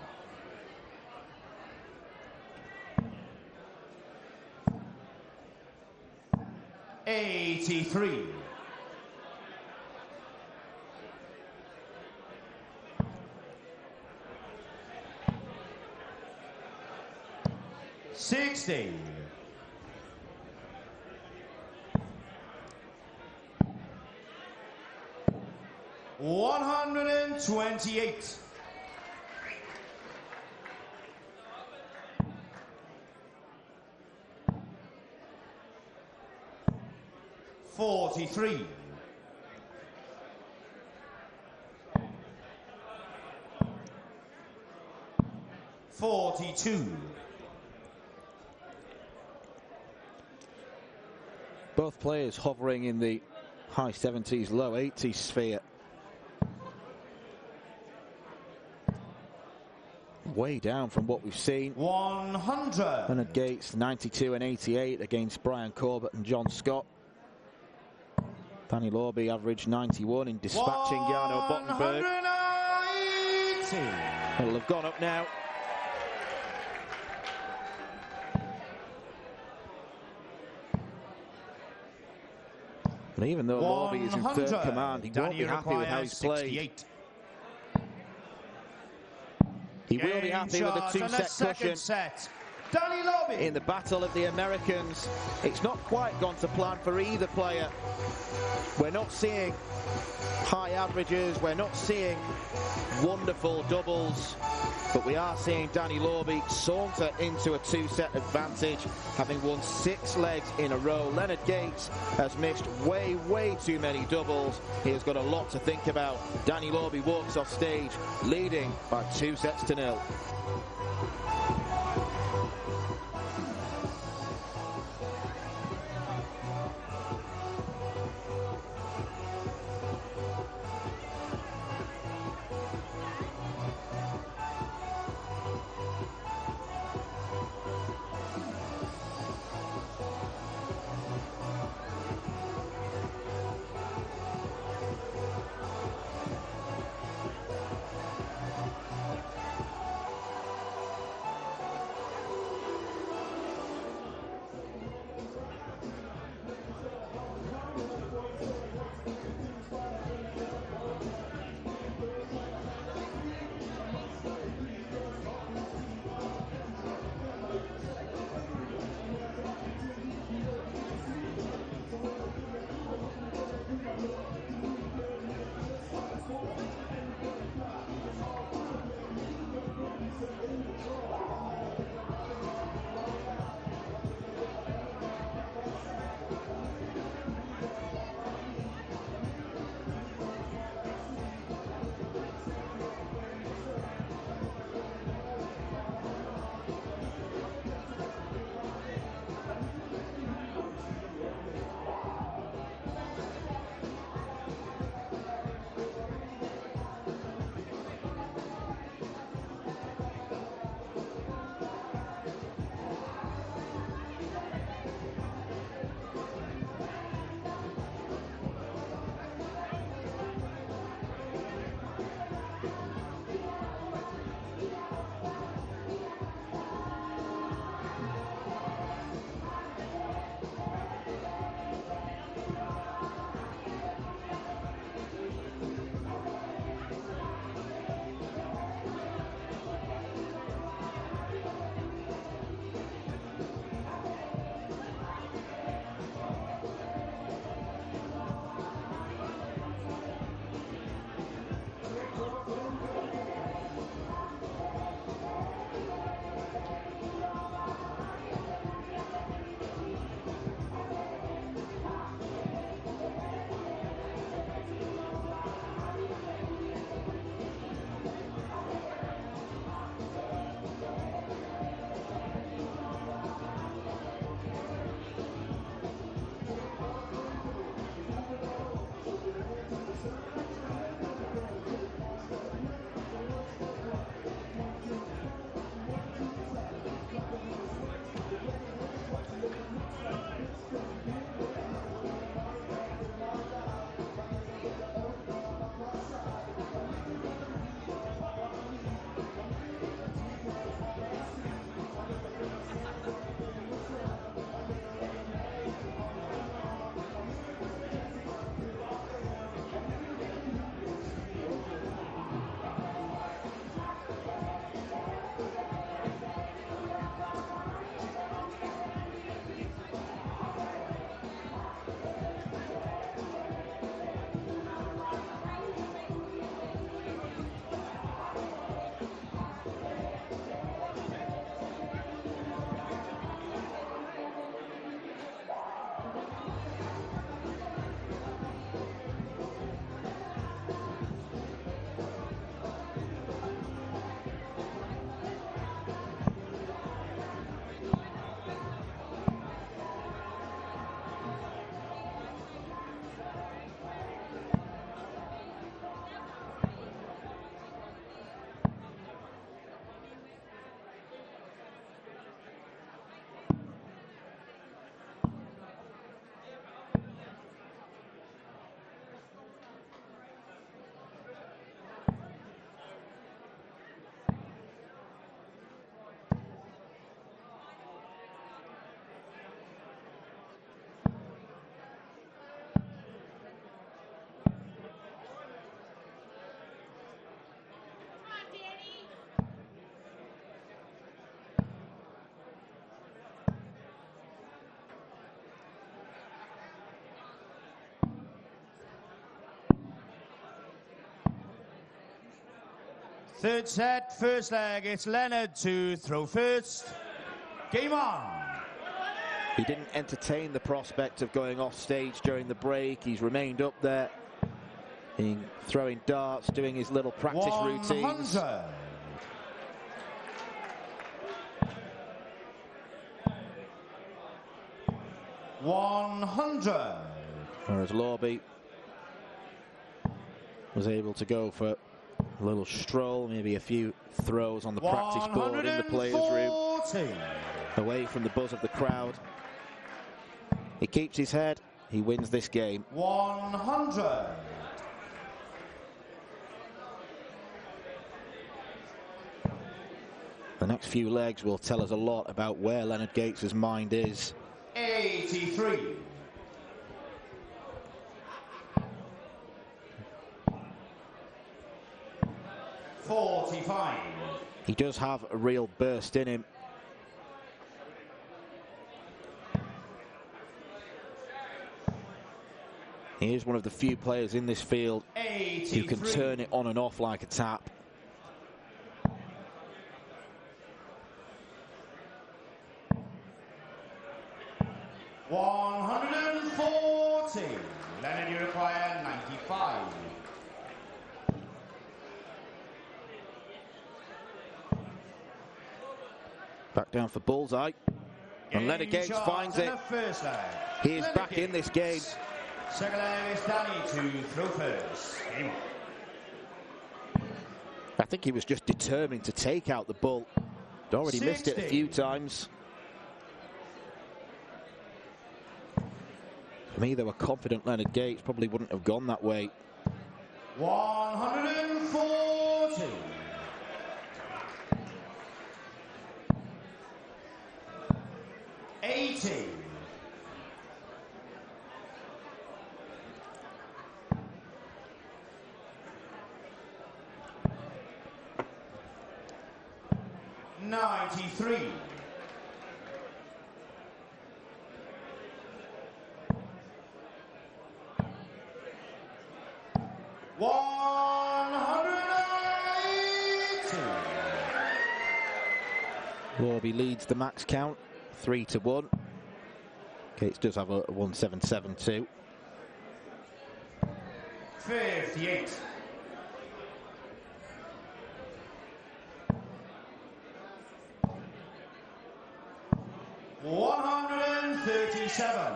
Speaker 3: $83. $60. $128. $43. $42.
Speaker 2: Both players hovering in the high 70s, low 80s sphere. Way down from what we've seen.
Speaker 3: 100.
Speaker 2: Leonard Gates, 92 and 88 against Brian Corbett and John Scott. Danny Lorby averaged 91 in dispatching Jarno Bottenberg.
Speaker 3: 180.
Speaker 2: It'll have gone up now. But even though Lorby is in third command, he won't be happy with how he's played. He will be happy with the two-set cushion.
Speaker 3: Danny Lorby.
Speaker 2: In the battle of the Americans, it's not quite gone to plan for either player. We're not seeing high averages, we're not seeing wonderful doubles, but we are seeing Danny Lorby saunter into a two-set advantage, having won 6 legs in a row. Leonard Gates has missed way too many doubles. He has got a lot to think about. Danny Lorby walks off stage, leading by 2-0.
Speaker 3: Third set, first leg, it's Leonard to throw first. Game on.
Speaker 2: He didn't entertain the prospect of going off stage during the break. He's remained up there, throwing darts, doing his little practice
Speaker 3: 100.
Speaker 2: routines.
Speaker 3: 100.
Speaker 2: Whereas Lorby was able to go for a little stroll, maybe a few throws on the practice board in the players' room, away from the buzz of the crowd. He keeps his head, he wins this game.
Speaker 3: 100.
Speaker 2: The next few legs will tell us a lot about where Leonard Gates' mind is.
Speaker 3: 83. $45.
Speaker 2: He does have a real burst in him. He is one of the few players in this field
Speaker 3: 83.
Speaker 2: who can turn it on and off like a tap.
Speaker 3: $140. Leonard, you require 95.
Speaker 2: Back down for bullseye. And Leonard Gates finds it. He is back in this game.
Speaker 3: Second leg is Danny to throw first. Game on.
Speaker 2: I think he was just determined to take out the bull. He'd already
Speaker 3: 60.
Speaker 2: missed it a few times. For me, they were confident Leonard Gates probably wouldn't have gone that way.
Speaker 3: 140. 80. 93. 180.
Speaker 2: Lorby leads the max count, 3-1. Gates does have a 177
Speaker 3: 58. 137.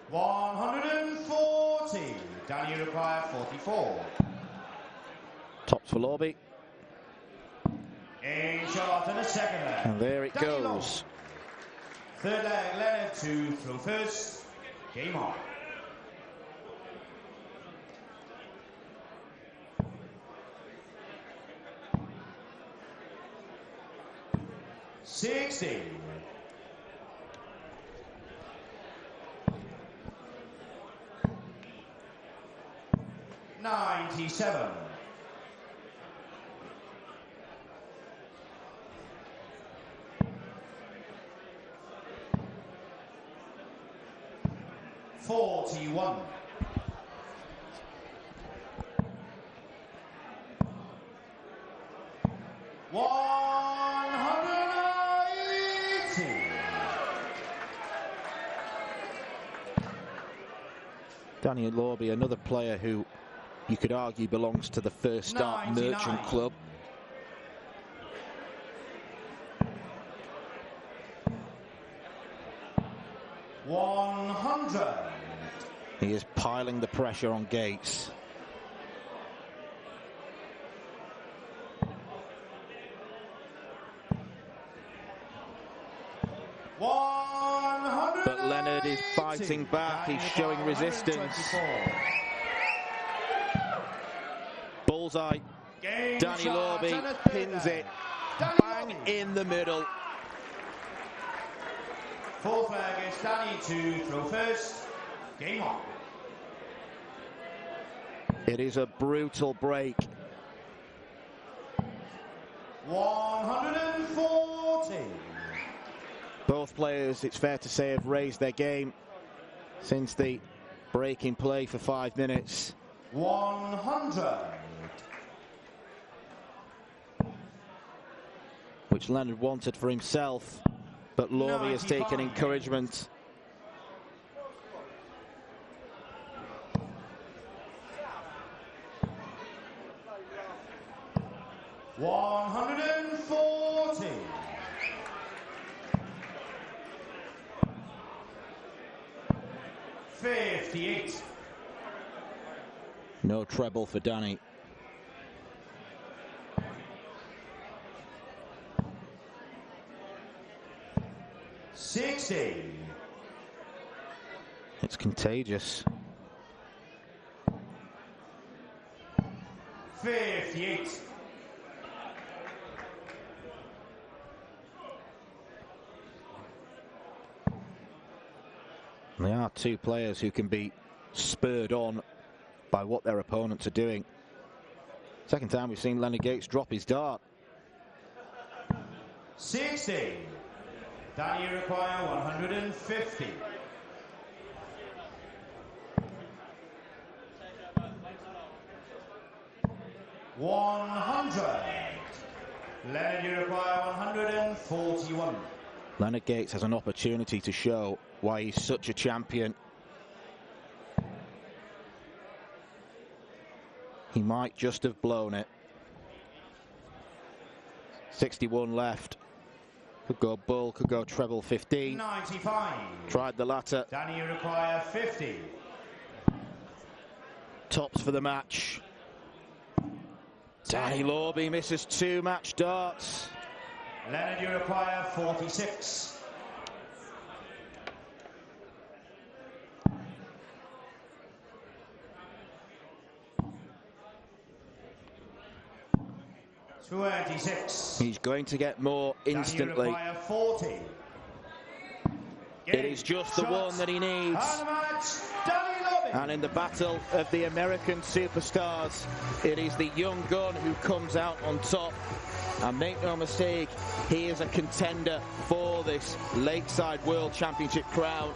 Speaker 3: 140. Danny, you require 44.
Speaker 2: Tops for Lorby.
Speaker 3: In shot and a second leg.
Speaker 2: And there it
Speaker 3: Danny
Speaker 2: goes.
Speaker 3: Long. Third leg, Leonard to throw first. Game on. $60. 97. 41. 180.
Speaker 2: Daniel Lorby, another player who you could argue belongs to the First Start
Speaker 3: 99.
Speaker 2: Merchant Club.
Speaker 3: $100.
Speaker 2: He is piling the pressure on Gates. But Leonard is fighting back. He's showing resistance. Bullseye. Danny Lorby pins it bang in the middle.
Speaker 3: Fourth leg is Danny to throw first. Game on.
Speaker 2: It is a brutal break.
Speaker 3: 140.
Speaker 2: Both players, it's fair to say, have raised their game since the break in play for 5 minutes.
Speaker 3: 100.
Speaker 2: Which Leonard wanted for himself, but Lorby has taken encouragement.
Speaker 3: $140. 58.
Speaker 2: No treble for Danny.
Speaker 3: $60.
Speaker 2: It's contagious.
Speaker 3: 58.
Speaker 2: They are two players who can be spurred on by what their opponents are doing. Second time we've seen Leonard Gates drop his dart.
Speaker 3: 60. Danny require 150. $100. Leonard, you require 141.
Speaker 2: Leonard Gates has an opportunity to show why he's such a champion. He might just have blown it. 61 left. Could go bull, could go treble 15.
Speaker 3: 95.
Speaker 2: Tried the latter.
Speaker 3: Danny, you require 50.
Speaker 2: Tops for the match. Danny Lorby misses 2 match darts.
Speaker 3: Leonard, you require 46. $26.
Speaker 2: He's going to get more instantly.
Speaker 3: Danny, you require 40.
Speaker 2: It is just the one that he needs. And in the battle of the American superstars, it is the young gun who comes out on top. And make no mistake, he is a contender for this Lakeside World Championship crown.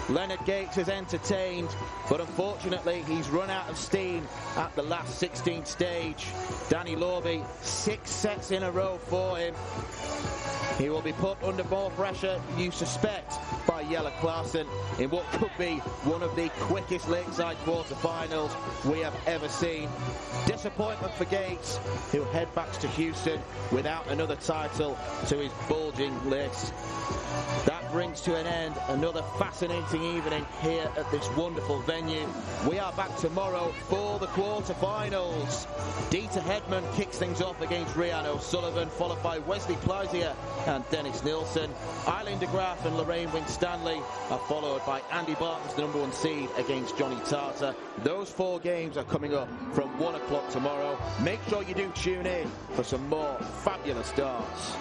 Speaker 2: Leonard Gates is entertained, but unfortunately he's run out of steam at the last 16th stage. Danny Lorby, 6 sets in a row for him. He will be put under more pressure, you suspect, by Jelle Klaasen in what could be one of the quickest Lakeside quarterfinals we have ever seen. Disappointment for Gates, who head back to Houston without another title to his bulging list. That brings to an end another fascinating evening here at this wonderful venue. We are back tomorrow for the quarterfinals. Dieter Hedman kicks things off against Rhian O'Sullivan, followed by Wesley Plaisier and Dennis Nilsson. Eileen de Graaf and Lorraine Winstanley are followed by Andy Barton's the #1 seed against Johnny Tartar. Those 4 games are coming up from 1 o'clock tomorrow. Make sure you do tune in for some more fabulous darts.